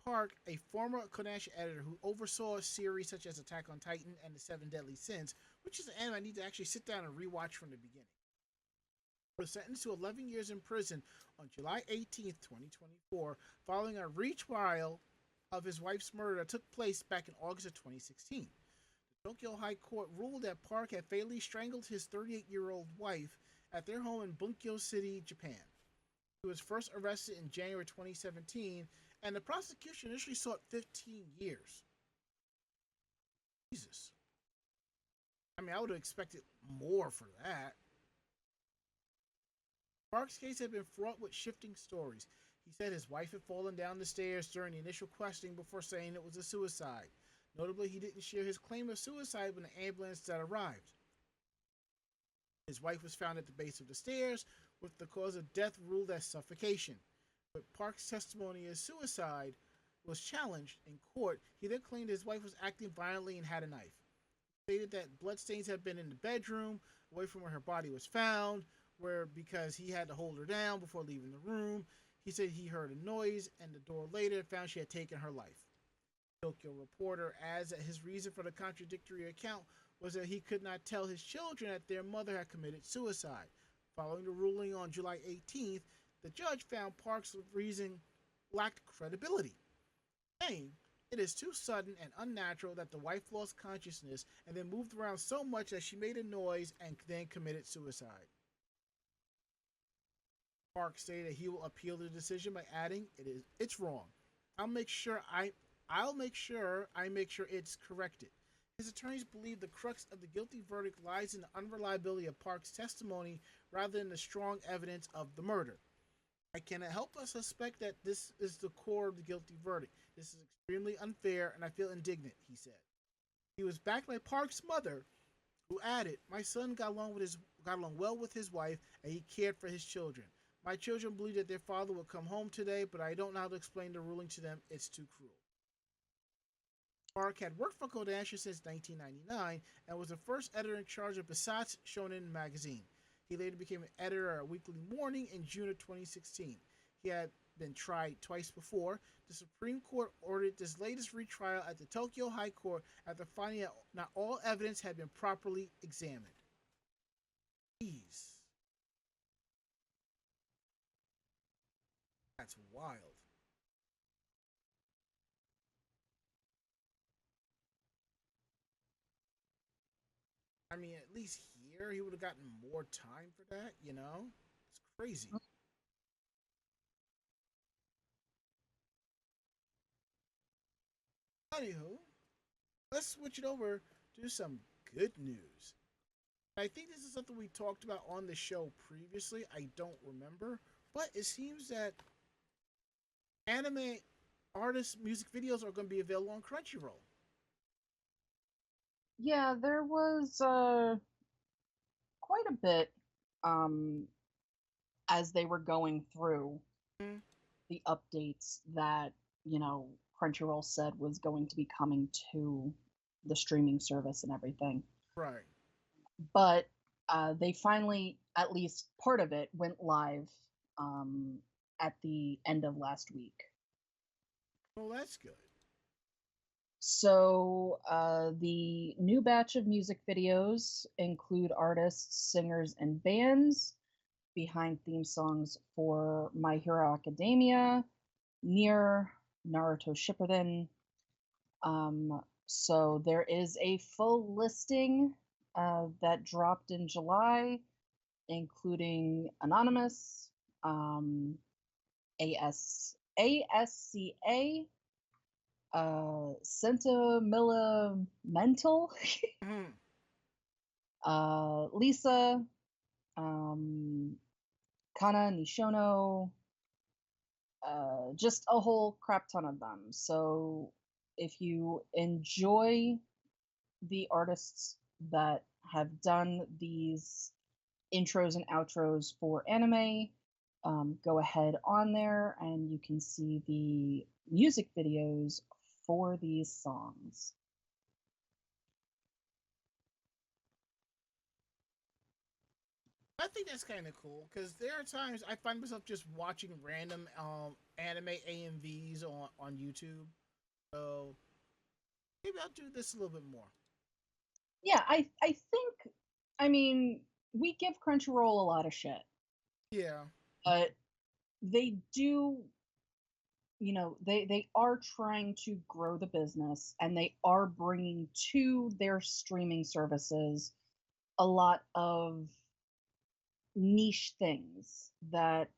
Park, a former Kodansha editor who oversaw series such as Attack on Titan and The Seven Deadly Sins, which is an anime I need to actually sit down and rewatch from the beginning, was sentenced to 11 years in prison on July 18th, 2024, following a retrial of his wife's murder that took place back in August of 2016. The Tokyo High Court ruled that Park had fatally strangled his 38-year-old wife at their home in Bunkyo City, Japan. He was first arrested in January 2017, and the prosecution initially sought 15 years. Jesus. I mean, I would have expected more for that. Park's case had been fraught with shifting stories. He said his wife had fallen down the stairs during the initial questioning before saying it was a suicide. Notably, he didn't share his claim of suicide when the ambulance that arrived. His wife was found at the base of the stairs, with the cause of death ruled as suffocation. But Park's testimony as suicide was challenged in court. He then claimed his wife was acting violently and had a knife. He stated that bloodstains had been in the bedroom, away from where her body was found, where because he had to hold her down before leaving the room. He said he heard a noise, and the door later found she had taken her life. Tokyo Reporter adds that his reason for the contradictory account was that he could not tell his children that their mother had committed suicide. Following the ruling on July 18th, the judge found Park's reason lacked credibility, saying It is too sudden and unnatural that the wife lost consciousness and then moved around so much that she made a noise and then committed suicide. Park stated that he will appeal the decision by adding, it's wrong. I'll make sure I make sure it's corrected. His attorneys believe the crux of the guilty verdict lies in the unreliability of Park's testimony rather than the strong evidence of the murder. I cannot help but suspect that this is the core of the guilty verdict. This is extremely unfair and I feel indignant, he said. He was backed by Park's mother, who added, my son got along well with his wife and he cared for his children. My children believe that their father will come home today, but I don't know how to explain the ruling to them. It's too cruel. Park had worked for Kodansha since 1999 and was the first editor in charge of Basat's Shonen magazine. He later became an editor at Weekly Morning in June of 2016. He had been tried twice before. The Supreme Court ordered this latest retrial at the Tokyo High Court after finding that not all evidence had been properly examined. Jeez. That's wild. I mean, at least here he would have gotten more time for that, you know? It's crazy. Anywho, let's switch it over to some good news. I think this is something we talked about on the show previously. I don't remember. But it seems that anime artists' music videos are going to be available on Crunchyroll. Yeah, there was quite a bit um, as they were going through Mm, the updates that, Crunchyroll said was going to be coming to the streaming service and everything. right. But they finally, at least part of it, went live um, at the end of last week. Well, that's good. So the new batch of music videos include artists, singers, and bands behind theme songs for My Hero Academia, Nier, Naruto Shippuden. So there is a full listing that dropped in July, including Anonymous, ASCA, Sentimental, Mm, Lisa, Kana Nishono, just a whole crap ton of them. So if you enjoy the artists that have done these intros and outros for anime, go ahead on there and you can see the music videos for these songs. I think that's kind of cool because there are times I find myself just watching random anime AMVs on YouTube. So maybe I'll do this a little bit more. Yeah, I think, I mean, we give Crunchyroll a lot of shit, Yeah. but they do, they are trying to grow the business and they are bringing to their streaming services a lot of niche things that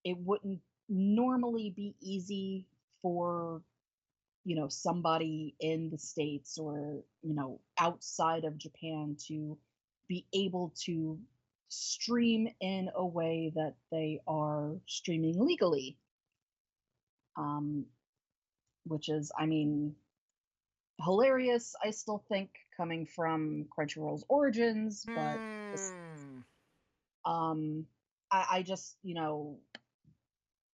it wouldn't normally be easy for somebody in the States or outside of Japan to be able to stream in a way that they are streaming legally, um, which is, I mean, hilarious, I still think, coming from Crunchyroll's origins. But Mm, um, I just,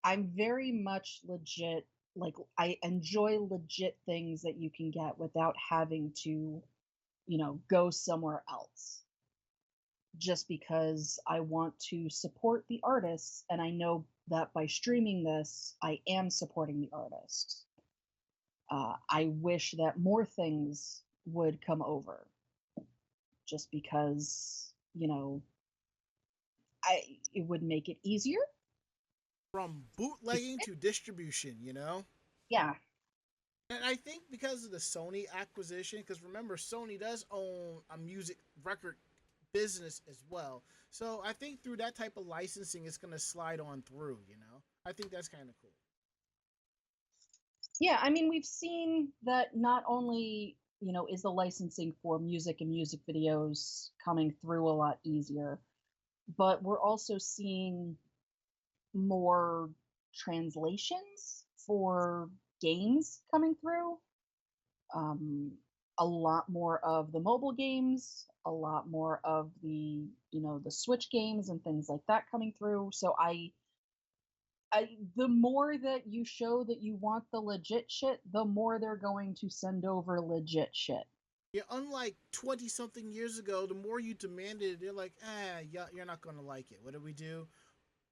I'm very much legit. Like, I enjoy legit things that you can get without having to, go somewhere else. Just because I want to support the artists, and I know that by streaming this, I am supporting the artist. I wish that more things would come over, just because, it would make it easier. from bootlegging to distribution, you know? Yeah. And I think because of the Sony acquisition, because remember, Sony does own a music record business as well. So I think through that type of licensing, it's going to slide on through, you know? I think that's kind of cool. Yeah, I mean, we've seen that not only, is the licensing for music and music videos coming through a lot easier, but we're also seeing more translations for games coming through. Um, a lot more of the mobile games, a lot more of the Switch games and things like that coming through. So the more that you show that you want the legit shit, the more they're going to send over legit shit. Yeah, unlike 20 something years ago, the more you demanded it, they're like, yeah, you're not going to like it. What did we do?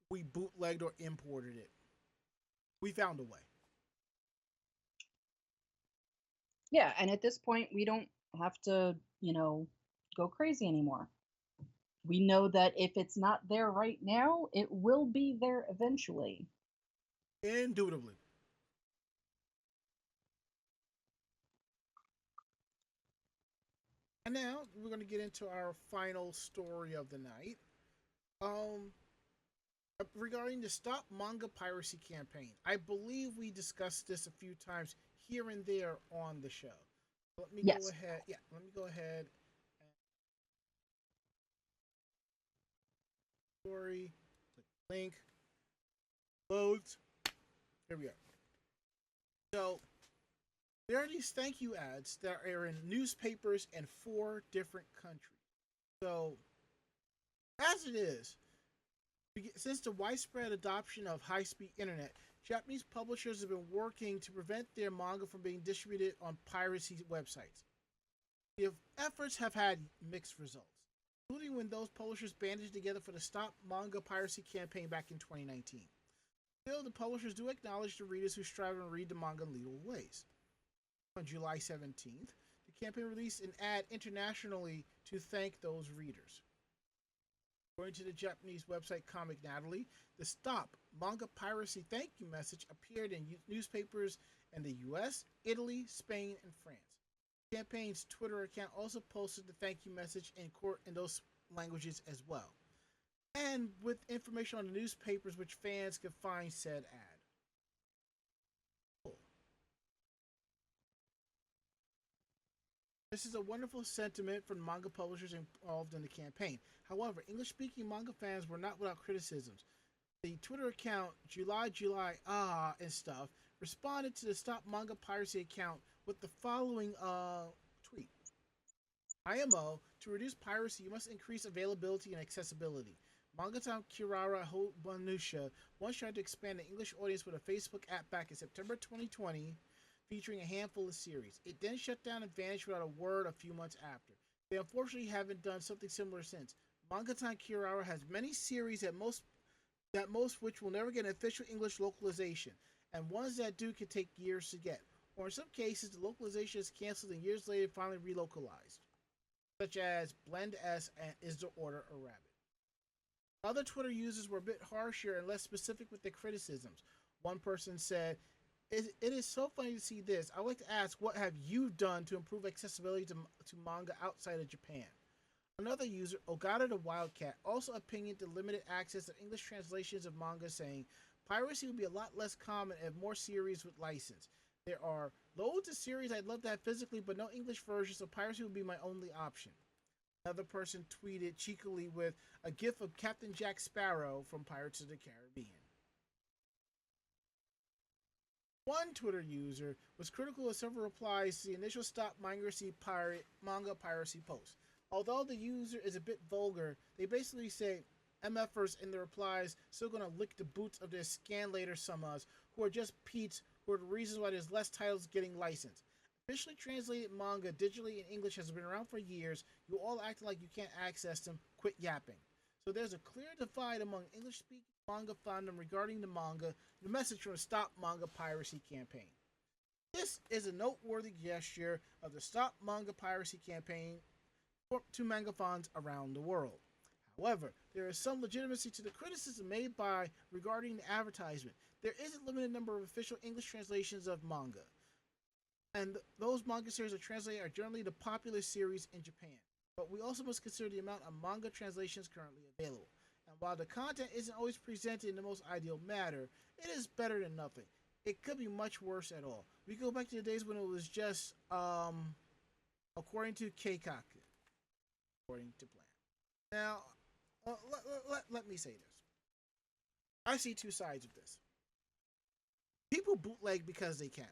We bootlegged or imported it. We found a way. Yeah, and at this point, we don't have to, go crazy anymore. We know that if it's not there right now, it will be there eventually. Indubitably. And now we're going to get into our final story of the night. Um, Regarding the Stop Manga Piracy campaign. I believe we discussed this a few times here and there on the show. Let me go Yes. ahead. Yeah, let me go ahead. Story, click link, loads. Here we go. So there are these thank you ads that are in newspapers in 4 different countries. So as it is, since the widespread adoption of high-speed internet, Japanese publishers have been working to prevent their manga from being distributed on piracy websites. The efforts have had mixed results, including when those publishers bandaged together for the Stop Manga Piracy campaign back in 2019. Still, the publishers do acknowledge the readers who strive to read the manga in legal ways. On July 17th, the campaign released an ad internationally to thank those readers. According to the Japanese website Comic Natalie, the Stop Manga Piracy thank you message appeared in newspapers in the US, Italy, Spain, and France. The campaign's Twitter account also posted the thank you message in those languages as well, and with information on the newspapers which fans could find said ad. Cool. This is a wonderful sentiment from manga publishers involved in the campaign. However, English-speaking manga fans were not without criticisms. The Twitter account July and stuff responded to the Stop Manga Piracy account with the following tweet: IMO, to reduce piracy, you must increase availability and accessibility. Mangatan Kirara Hobanusha once tried to expand the English audience with a Facebook app back in September 2020, featuring a handful of series. It then shut down and vanished without a word a few months after. They unfortunately haven't done something similar since. Mangatan Kirara has many series that most which will never get an official English localization, and ones that do can take years to get. Or in some cases, the localization is canceled and years later finally relocalized, such as Blend S and Is the Order a Rabbit? Other Twitter users were a bit harsher and less specific with their criticisms. One person said, it is so funny to see this. I would like to ask, what have you done to improve accessibility to manga outside of Japan? Another user, Ogata the Wildcat, also opinioned to limited access to English translations of manga, saying, piracy would be a lot less common if more series would license. There are loads of series I'd love to have physically, but no English version, so piracy would be my only option. Another person tweeted cheekily with a gif of Captain Jack Sparrow from Pirates of the Caribbean. One Twitter user was critical of several replies to the initial Stop Manga Piracy post. Although the user is a bit vulgar, they basically say MFers in the replies still gonna lick the boots of their scan later summas who are just peats who are the reasons why there's less titles getting licensed. Officially translated manga digitally in English has been around for years. You all acting like you can't access them. Quit yapping. So there's a clear divide among English-speaking manga fandom regarding the manga. The message from the Stop Manga Piracy campaign. This is a noteworthy gesture of the Stop Manga Piracy campaign to manga fans around the world. However, there is some legitimacy to the criticism made by regarding the advertisement. There is a limited number of official English translations of manga. and those manga series are translated are generally the popular series in Japan. But we also must consider the amount of manga translations currently available. And while the content isn't always presented in the most ideal manner, it is better than nothing. It could be much worse at all. We go back to the days when it was just, according to Keikaku, according to plan. Now, let me say this. I see two sides of this. People bootleg because they can.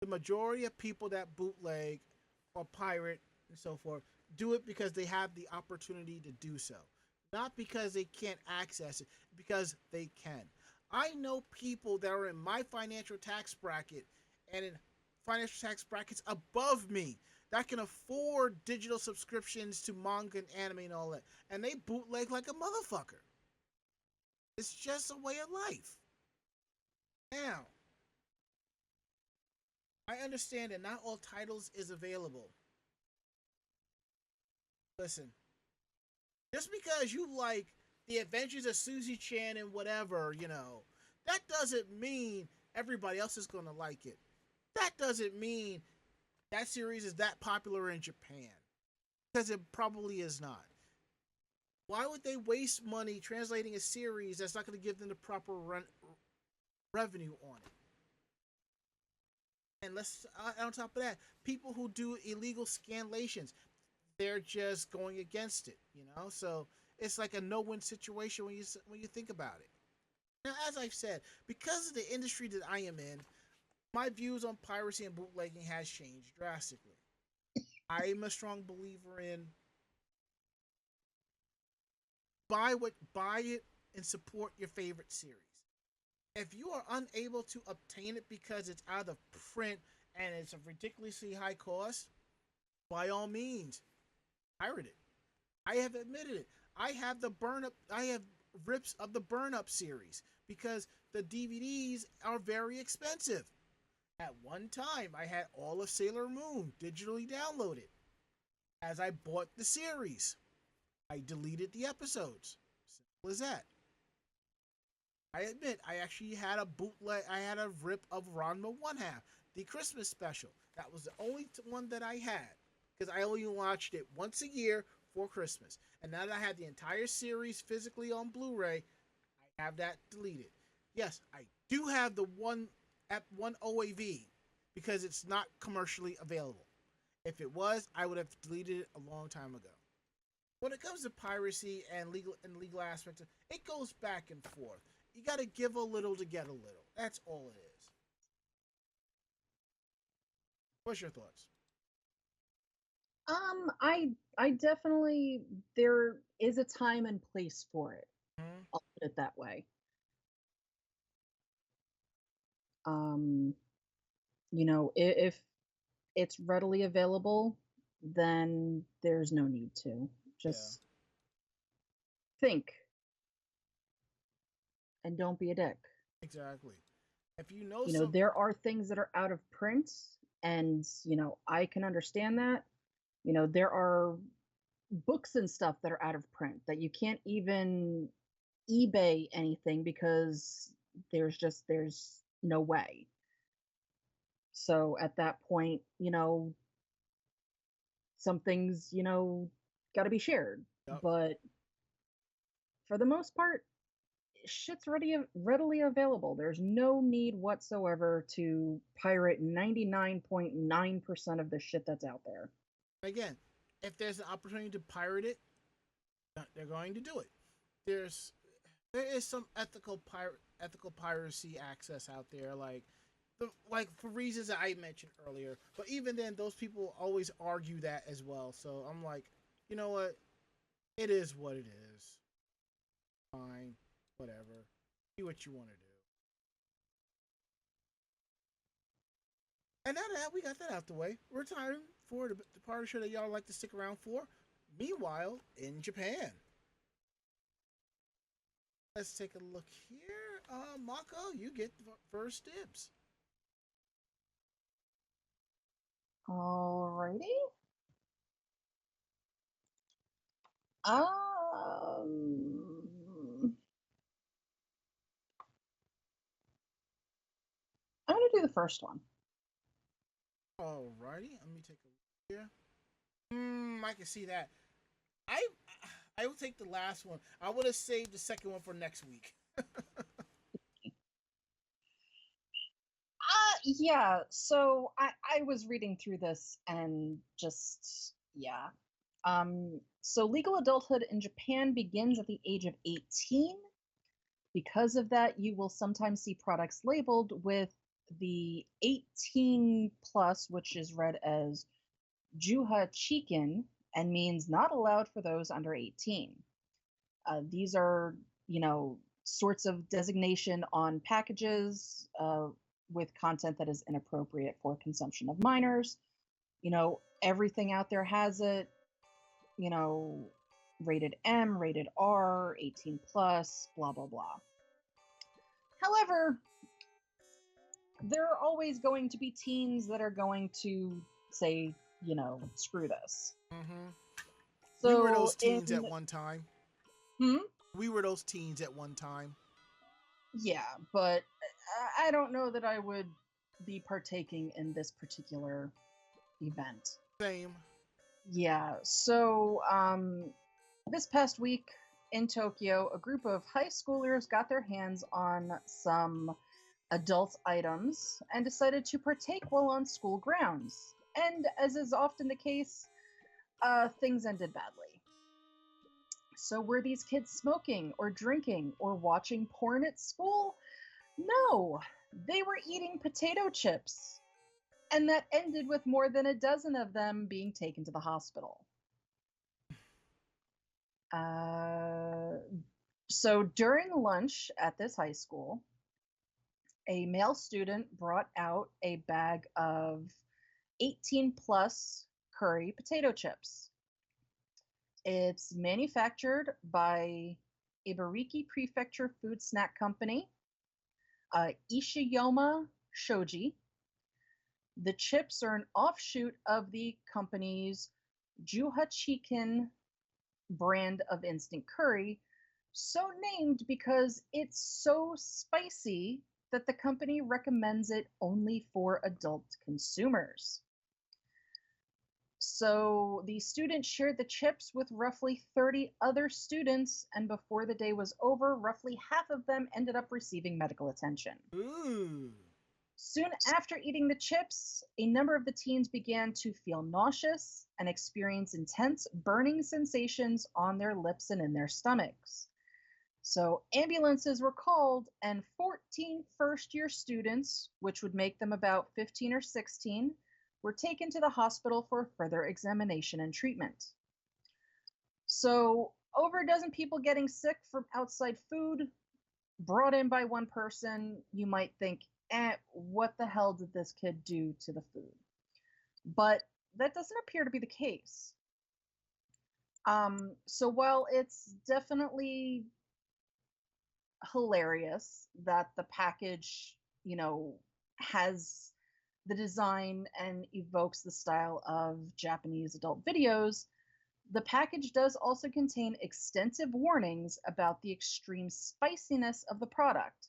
The majority of people that bootleg or pirate and so forth do it because they have the opportunity to do so, not because they can't access it, because they can. I know people that are in my financial tax bracket and in financial tax brackets above me that can afford digital subscriptions to manga and anime and all that, and they bootleg like a motherfucker. It's just a way of life. Now, I understand that not all titles is available. Listen, just because you like the Adventures of Susie Chan and whatever, that doesn't mean everybody else is going to like it. That doesn't mean that series is that popular in Japan. Because it probably is not. Why would they waste money translating a series that's not going to give them the proper revenue on it? And on top of that, people who do illegal scanlations, they're just going against it, So it's like a no-win situation when you think about it. Now, as I've said, because of the industry that I am in, my views on piracy and bootlegging has changed drastically. I'm a strong believer in buy it and support your favorite series. If you are unable to obtain it because it's out of print and it's a ridiculously high cost, by all means, pirate it. I have admitted it. I have rips of the Burn Up series because the DVDs are very expensive. At one time, I had all of Sailor Moon digitally downloaded. As I bought the series, I deleted the episodes. Simple as that. I admit, I actually had a rip of Ranma 1 half, the Christmas special. That was the only one that I had, because I only watched it once a year for Christmas. And now that I have the entire series physically on Blu-ray, I have that deleted. Yes, I do have the one OAV, because it's not commercially available. If it was, I would have deleted it a long time ago. When it comes to piracy and legal aspects, it goes back and forth. You got to give a little to get a little. That's all it is. What's your thoughts? I definitely, there is a time and place for it. Hmm? I'll put it that way. Um, if it's readily available, then there's no need to. Just think and don't be a dick. Exactly. If you know There are things that are out of print, and I can understand that. There are books and stuff that are out of print that you can't even eBay anything because there's no way. So at that point, some things, got to be shared. Yep. But for the most part, shit's readily available. There's no need whatsoever to pirate 99.9% of the shit that's out there. Again, if there's an opportunity to pirate it, they're going to do it. There is some ethical piracy access out there, like for reasons that I mentioned earlier. But even then, those people always argue that as well. So I'm like, you know what? It is what it is. Fine, whatever. Do what you want to do. And now that we got that out the way, we're time for the part of the show that y'all like to stick around for. Meanwhile, in Japan. Let's take a look here. Mako, you get first dibs. Alrighty. Um, I'm gonna do the first one. Alrighty, let me take a look here. I can see that. I I will take the last one. I would have saved the second one for next week. Yeah, so I was reading through this and just, yeah. So legal adulthood in Japan begins at the age of 18. Because of that, you will sometimes see products labeled with the 18 plus, which is read as Juha Chicken and means not allowed for those under 18. These are, sorts of designation on packages with content that is inappropriate for consumption of minors. Everything out there has it, you know, rated M, rated R, 18 plus, blah, blah, blah. However, there are always going to be teens that are going to say, screw this. Mm-hmm. We were So those teens at one time. Hmm? We were those teens at one time. Yeah, but I don't know that I would be partaking in this particular event. Same. Yeah, so this past week in Tokyo, a group of high schoolers got their hands on some adult items and decided to partake while on school grounds. And as is often the case, things ended badly. So were these kids smoking or drinking or watching porn at school? No, they were eating potato chips. And that ended with more than a dozen of them being taken to the hospital. So during lunch at this high school, a male student brought out a bag of 18 plus curry potato chips. It's manufactured by Ibariki Prefecture Food Snack Company, Ishiyama Shoji. The chips are an offshoot of the company's Juhachiken brand of instant curry, so named because it's so spicy that the company recommends it only for adult consumers. So the students shared the chips with roughly 30 other students, and before the day was over, roughly half of them ended up receiving medical attention. Ooh. Soon after eating the chips, a number of the teens began to feel nauseous and experience intense burning sensations on their lips and in their stomachs. So ambulances were called, and 14 first-year students, which would make them about 15 or 16, were taken to the hospital for further examination and treatment. So over a dozen people getting sick from outside food brought in by one person, you might think, what the hell did this kid do to the food? But that doesn't appear to be the case. So while it's definitely hilarious that the package, has the design and evokes the style of Japanese adult videos, the package does also contain extensive warnings about the extreme spiciness of the product,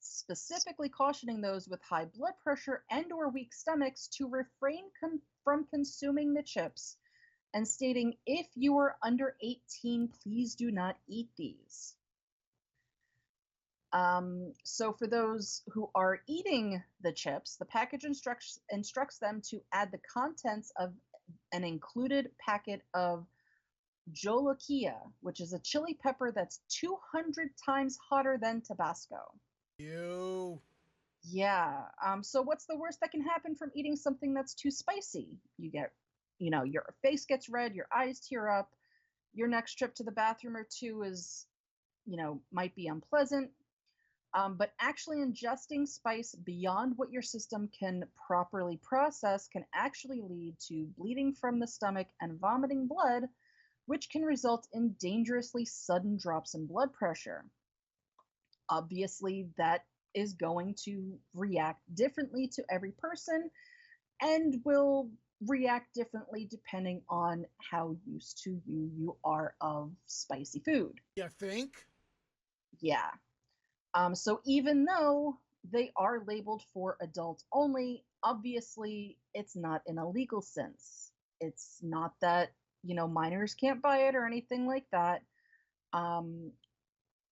specifically cautioning those with high blood pressure and or weak stomachs to refrain from consuming the chips, and stating, if you are under 18, please do not eat these. So for those who are eating the chips, the package instructs them to add the contents of an included packet of jolokia, which is a chili pepper that's 200 times hotter than Tabasco. Ew. Yeah. So what's the worst that can happen from eating something that's too spicy? You get, your face gets red, your eyes tear up, your next trip to the bathroom or two is, might be unpleasant. But actually ingesting spice beyond what your system can properly process can actually lead to bleeding from the stomach and vomiting blood, which can result in dangerously sudden drops in blood pressure. Obviously, that is going to react differently to every person and will react differently depending on how used to you are of spicy food. You think? Yeah. So even though they are labeled for adults only, obviously, it's not in a legal sense. It's not that, minors can't buy it or anything like that.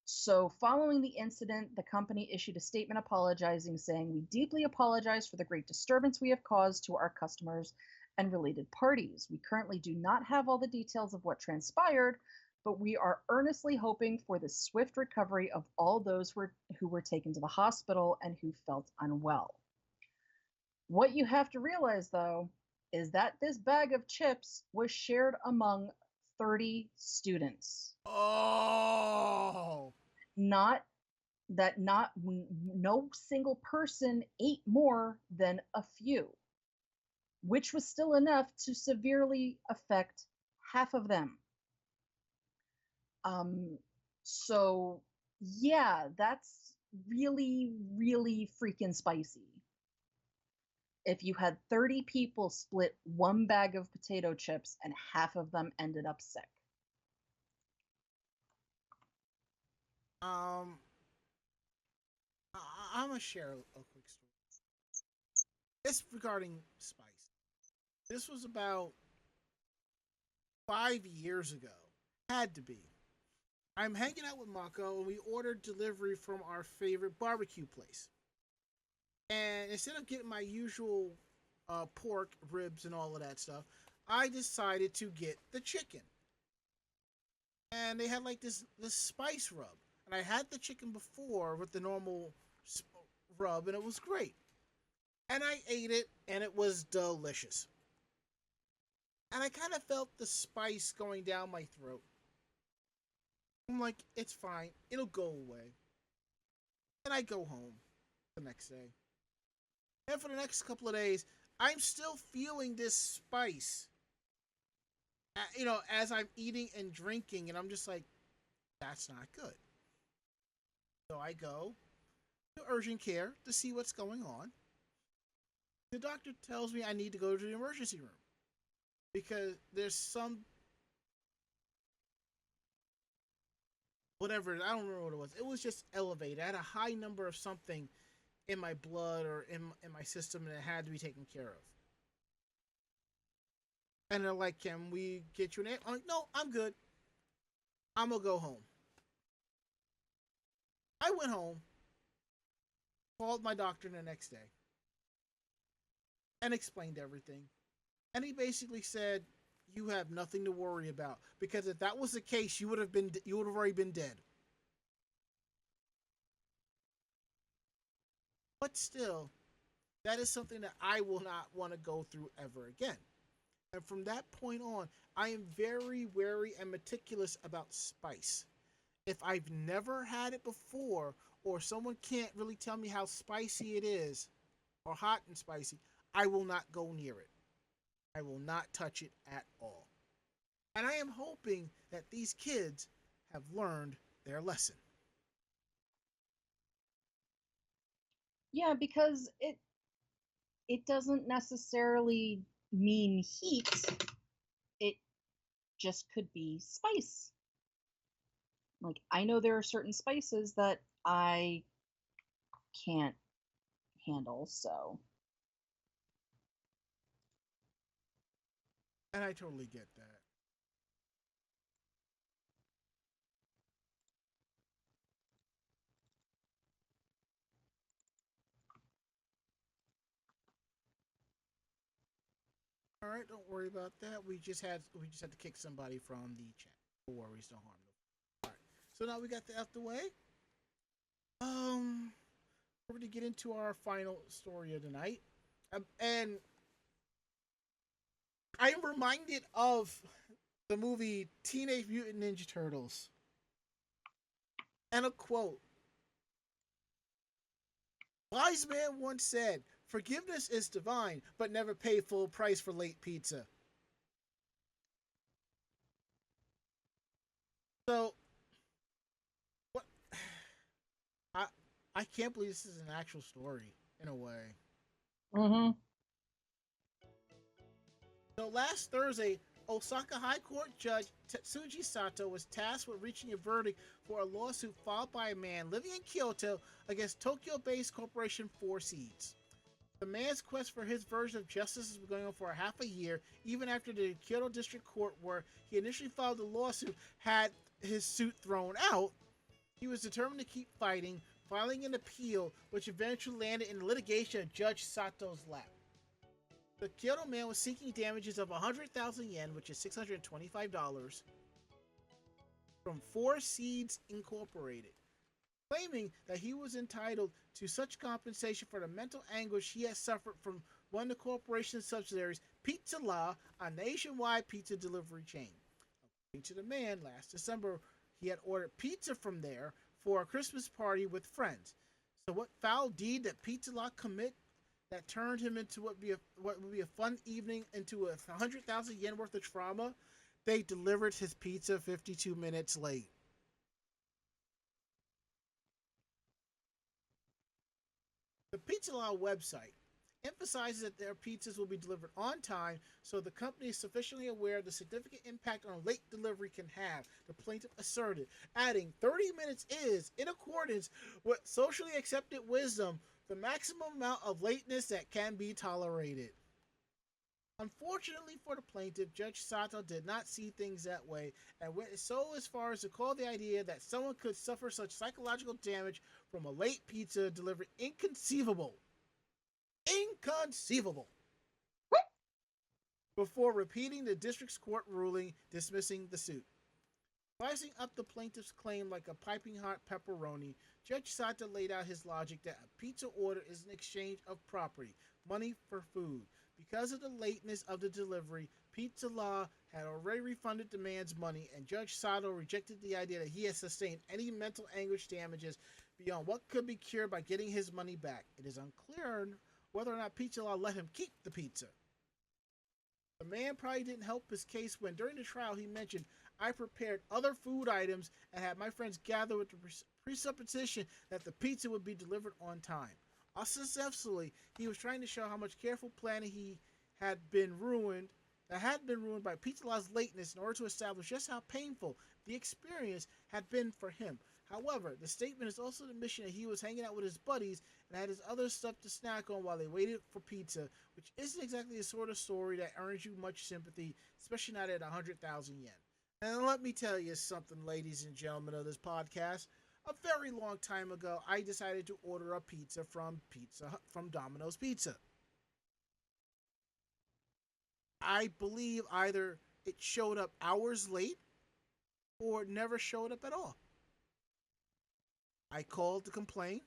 So, following the incident, the company issued a statement apologizing, saying, "We deeply apologize for the great disturbance we have caused to our customers and related parties. We currently do not have all the details of what transpired, but we are earnestly hoping for the swift recovery of all those who were taken to the hospital and who felt unwell." What you have to realize, though, is that this bag of chips was shared among 30 students. Oh. Not no single person ate more than a few, which was still enough to severely affect half of them. So yeah, that's really, really freaking spicy. If you had 30 people split one bag of potato chips and half of them ended up sick. I'm gonna share a quick story. It's regarding spice. This was about 5 years ago. Had to be. I'm hanging out with Mako and we ordered delivery from our favorite barbecue place. And instead of getting my usual pork, ribs, and all of that stuff, I decided to get the chicken. And they had like this spice rub. And I had the chicken before with the normal rub, and it was great. And I ate it, and it was delicious. And I kind of felt the spice going down my throat. I'm like, it's fine. It'll go away. And I go home the next day. And for the next couple of days, I'm still feeling this spice. As I'm eating and drinking, and I'm just like, that's not good. So I go to urgent care to see what's going on. The doctor tells me I need to go to the emergency room because there's some whatever, I don't remember what it was. It was just elevated. I had a high number of something in my blood or in my system, and it had to be taken care of. And they're like, "Can we get you an?" I'm like, "No, I'm good. I'm gonna go home." I went home, called my doctor the next day, and explained everything. And he basically said, "You have nothing to worry about because if that was the case, you would have already been dead." But still, that is something that I will not want to go through ever again. And from that point on, I am very wary and meticulous about spice. If I've never had it before, or someone can't really tell me how spicy it is, or hot and spicy, I will not go near it. I will not touch it at all. And I am hoping that these kids have learned their lesson. Yeah, because it doesn't necessarily mean heat. It just could be spice. Like, I know there are certain spices that I can't handle, so. And I totally get that. All right, don't worry about that. We just had to kick somebody from the chat. No worries, no harm. No. All right. So now we got that out the way. We're going to get into our final story of the night. And I am reminded of the movie Teenage Mutant Ninja Turtles. And a quote. Wise man once said, "Forgiveness is divine, but never pay full price for late pizza." So, what? I I can't believe this is an actual story in a way. Mm-hmm. So last Thursday, Osaka High Court Judge Tetsuji Sato was tasked with reaching a verdict for a lawsuit filed by a man living in Kyoto against Tokyo-based corporation Four Seeds. The man's quest for his version of justice has been going on for a half a year, even after the Kyoto District Court, where he initially filed a lawsuit, had his suit thrown out. He was determined to keep fighting, filing an appeal, which eventually landed in litigation at Judge Sato's lap. The Kyoto man was seeking damages of 100,000 yen, which is $625, from Four Seeds Incorporated, claiming that he was entitled to such compensation for the mental anguish he had suffered from one of the corporation's subsidiaries, Pizza La, a nationwide pizza delivery chain. According to the man, last December, he had ordered pizza from there for a Christmas party with friends. So what foul deed did Pizza La commit that turned him into what would be a fun evening into 100,000 yen worth of trauma? They delivered his pizza 52 minutes late. The Pizza Law website emphasizes that their pizzas will be delivered on time, so the company is sufficiently aware of the significant impact on late delivery can have, the plaintiff asserted, adding 30 minutes is, in accordance with socially accepted wisdom, the maximum amount of lateness that can be tolerated. Unfortunately for the plaintiff, Judge Sato did not see things that way and went so as far as to call the idea that someone could suffer such psychological damage from a late pizza delivery inconceivable. Inconceivable! Before repeating the district's court ruling dismissing the suit. Slicing up the plaintiff's claim like a piping hot pepperoni, Judge Sato laid out his logic that a pizza order is an exchange of property, money for food. Because of the lateness of the delivery, Pizza Law had already refunded the man's money, and Judge Sato rejected the idea that he had sustained any mental anguish damages beyond what could be cured by getting his money back. It is unclear whether or not Pizza Law let him keep the pizza. The man probably didn't help his case when, during the trial, he mentioned, "I prepared other food items and had my friends gather with the presupposition that the pizza would be delivered on time." Ostensibly, he was trying to show how much careful planning had been ruined by Pizza Law's lateness in order to establish just how painful the experience had been for him. However, the statement is also the admission that he was hanging out with his buddies and had his other stuff to snack on while they waited for pizza, which isn't exactly the sort of story that earns you much sympathy, especially not at 100,000 yen. And let me tell you something, ladies and gentlemen of this podcast. A very long time ago, I decided to order a pizza from Domino's Pizza. I believe either it showed up hours late or it never showed up at all. I called to complain,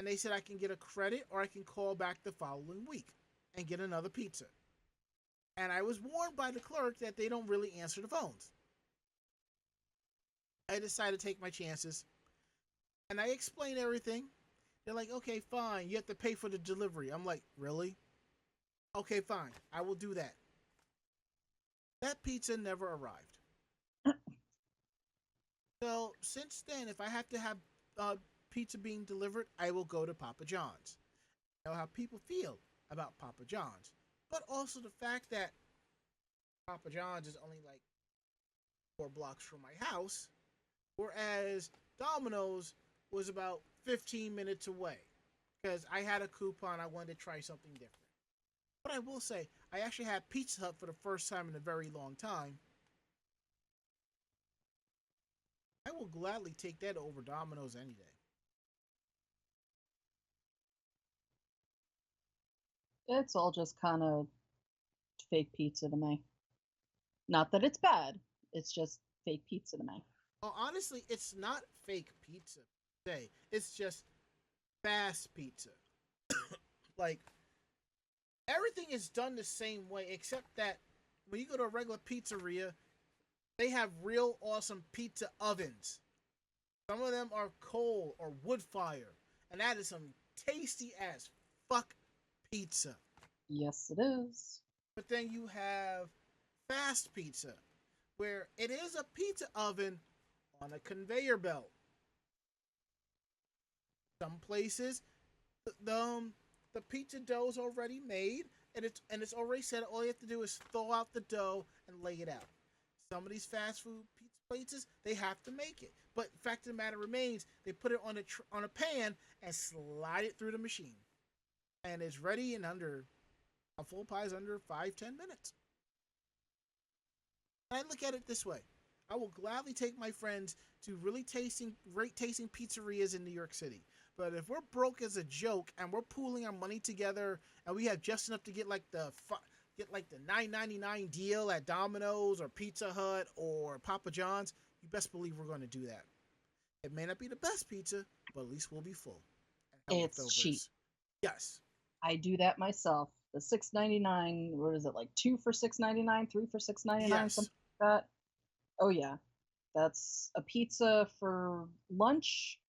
and they said I can get a credit or I can call back the following week and get another pizza. And I was warned by the clerk that they don't really answer the phones. I decided to take my chances. And I explained everything. They're like, "Okay, fine. You have to pay for the delivery." I'm like, "Really? Okay, fine. I will do that." That pizza never arrived. So since then, if I have to have pizza being delivered, I will go to Papa John's. I know how people feel about Papa John's. But also the fact that Papa John's is only like 4 blocks from my house, whereas Domino's was about 15 minutes away because I had a coupon. I wanted to try something different. But I will say, I actually had Pizza Hut for the first time in a very long time. I will gladly take that over Domino's any day. It's all just kind of fake pizza to me. Not that it's bad, it's just fake pizza to me. Well, honestly, it's not fake pizza today. It's just fast pizza. Like, everything is done the same way, except that when you go to a regular pizzeria, they have real awesome pizza ovens. Some of them are coal or wood fire, and that is some tasty as fuck pizza. Yes, it is. But then you have fast pizza, where it is a pizza oven on a conveyor belt. Some places, the pizza dough is already made, and it's already set. All you have to do is thaw out the dough and lay it out. Some of these fast food pizza places, they have to make it. But the fact of the matter remains, they put it on a pan and slide it through the machine. and it's ready in under a full pie is under 5-10 minutes. And I look at it this way: I will gladly take my friends to great tasting pizzerias in New York City. But if we're broke as a joke and we're pooling our money together and we have just enough to get like the $9.99 deal at Domino's or Pizza Hut or Papa John's, you best believe we're going to do that. It may not be the best pizza, but at least we'll be full. It's cheap. Yes. I do that myself. The $6.99, what is it, like 2 for $6.99, 3 for $6.99, Yes. something like that? Oh yeah. That's a pizza for lunch,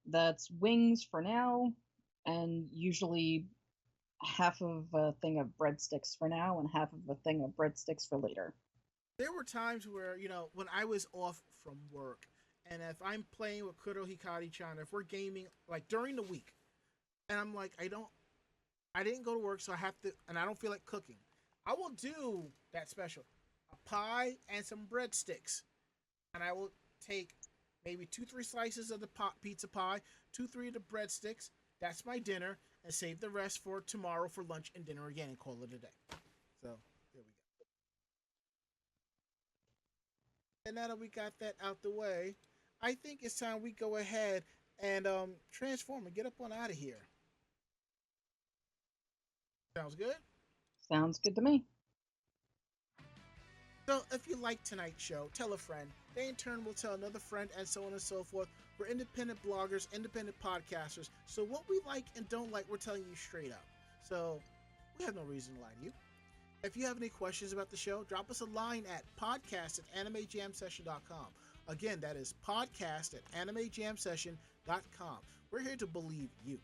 that's wings for now, and usually half of a thing of breadsticks for now and half of a thing of breadsticks for later. There were times where, when I was off from work, and if I'm playing with Kuro Hikari-chan, if we're gaming, like during the week, and I'm like, I didn't go to work, so I have to, and I don't feel like cooking, I will do that special. A pie and some breadsticks. And I will take maybe 2-3 slices of the pizza pie, 2-3 of the breadsticks. That's my dinner, and save the rest for tomorrow for lunch and dinner again and call it a day. So, there we go. And now that we got that out the way, I think it's time we go ahead and transform and get up on out of here. Sounds good? Sounds good to me. So, if you like tonight's show, tell a friend. They in turn will tell another friend, and so on and so forth. We're independent bloggers, independent podcasters. So what we like and don't like, we're telling you straight up. So we have no reason to lie to you. If you have any questions about the show, drop us a line at podcast@animejamsession.com. Again, that is podcast@animejamsession.com. We're here to believe you.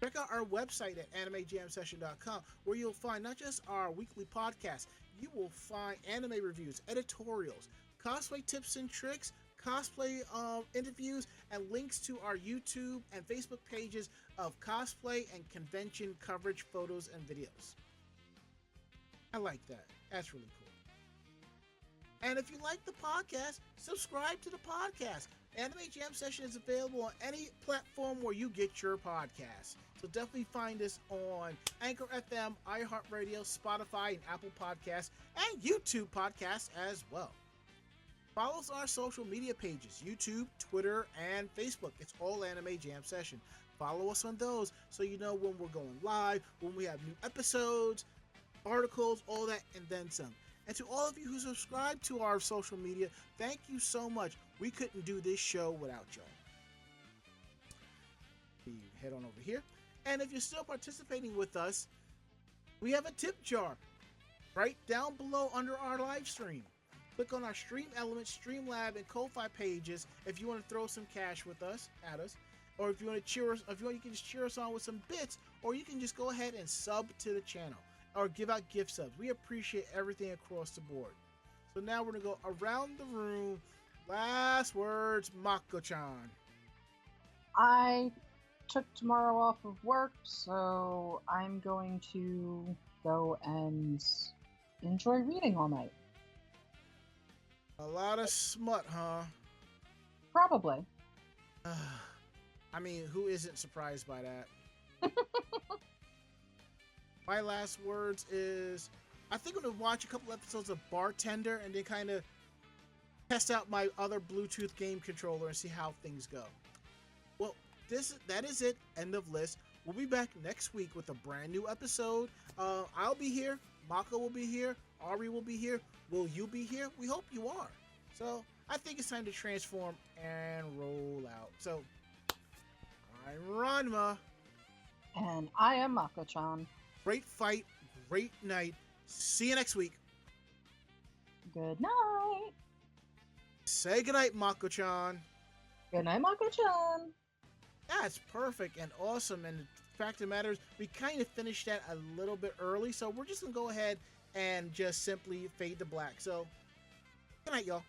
Check out our website at animejamsession.com, where you'll find not just our weekly podcast, you will find anime reviews, editorials, cosplay tips and tricks, cosplay interviews, and links to our YouTube and Facebook pages of cosplay and convention coverage, photos, and videos. I like that. That's really cool. And if you like the podcast, subscribe to the podcast. Anime Jam Session is available on any platform where you get your podcasts. So definitely find us on Anchor FM, iHeartRadio, Spotify, and Apple Podcasts, and YouTube Podcasts as well. Follow us on our social media pages, YouTube, Twitter, and Facebook. It's all Anime Jam Session. Follow us on those so you know when we're going live, when we have new episodes, articles, all that, and then some. And to all of you who subscribe to our social media, thank you so much. We couldn't do this show without y'all. You head on over here. And if you're still participating with us, we have a tip jar right down below under our live stream. Click on our Stream Elements, Streamlab, and Ko-Fi pages if you want to throw some cash with us, at us. Or if you want to cheer us, you can just cheer us on with some bits, or you can just go ahead and sub to the channel or give out gift subs. We appreciate everything across the board. So now we're going to go around the room. Last words, Mako-chan. I took tomorrow off of work, so I'm going to go and enjoy reading all night. A lot of smut, huh? Probably. I mean, who isn't surprised by that? My last words is, I think I'm going to watch a couple episodes of Bartender and then kind of test out my other Bluetooth game controller and see how things go. Well, that is it. End of list. We'll be back next week with a brand new episode. I'll be here. Mako will be here. Ari will be here. Will you be here? We hope you are. So I think it's time to transform and roll out. So I'm Ranma. And I am Mako-chan. Great fight. Great night. See you next week. Good night. Say goodnight, Mako-chan. Good night, Mako-chan. That's perfect and awesome. And the fact of the matter is, we kind of finished that a little bit early. So we're just going to go ahead and just simply fade to black. So, good night, y'all.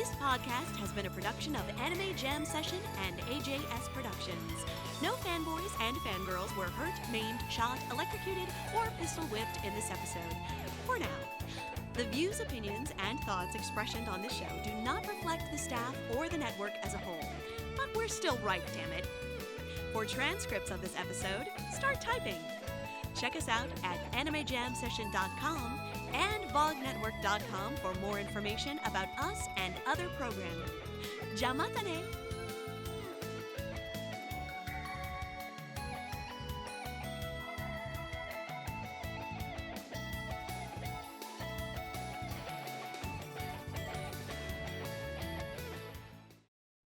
This podcast has been a production of Anime Jam Session and AJS Productions. No fanboys and fangirls were hurt, maimed, shot, electrocuted, or pistol whipped in this episode. For now. The views, opinions, and thoughts expressed on this show do not reflect the staff or the network as a whole. But we're still right, damn it. For transcripts of this episode, start typing. Check us out at animejamsession.com and vognetwork.com for more information about us and other programming. Jamatane!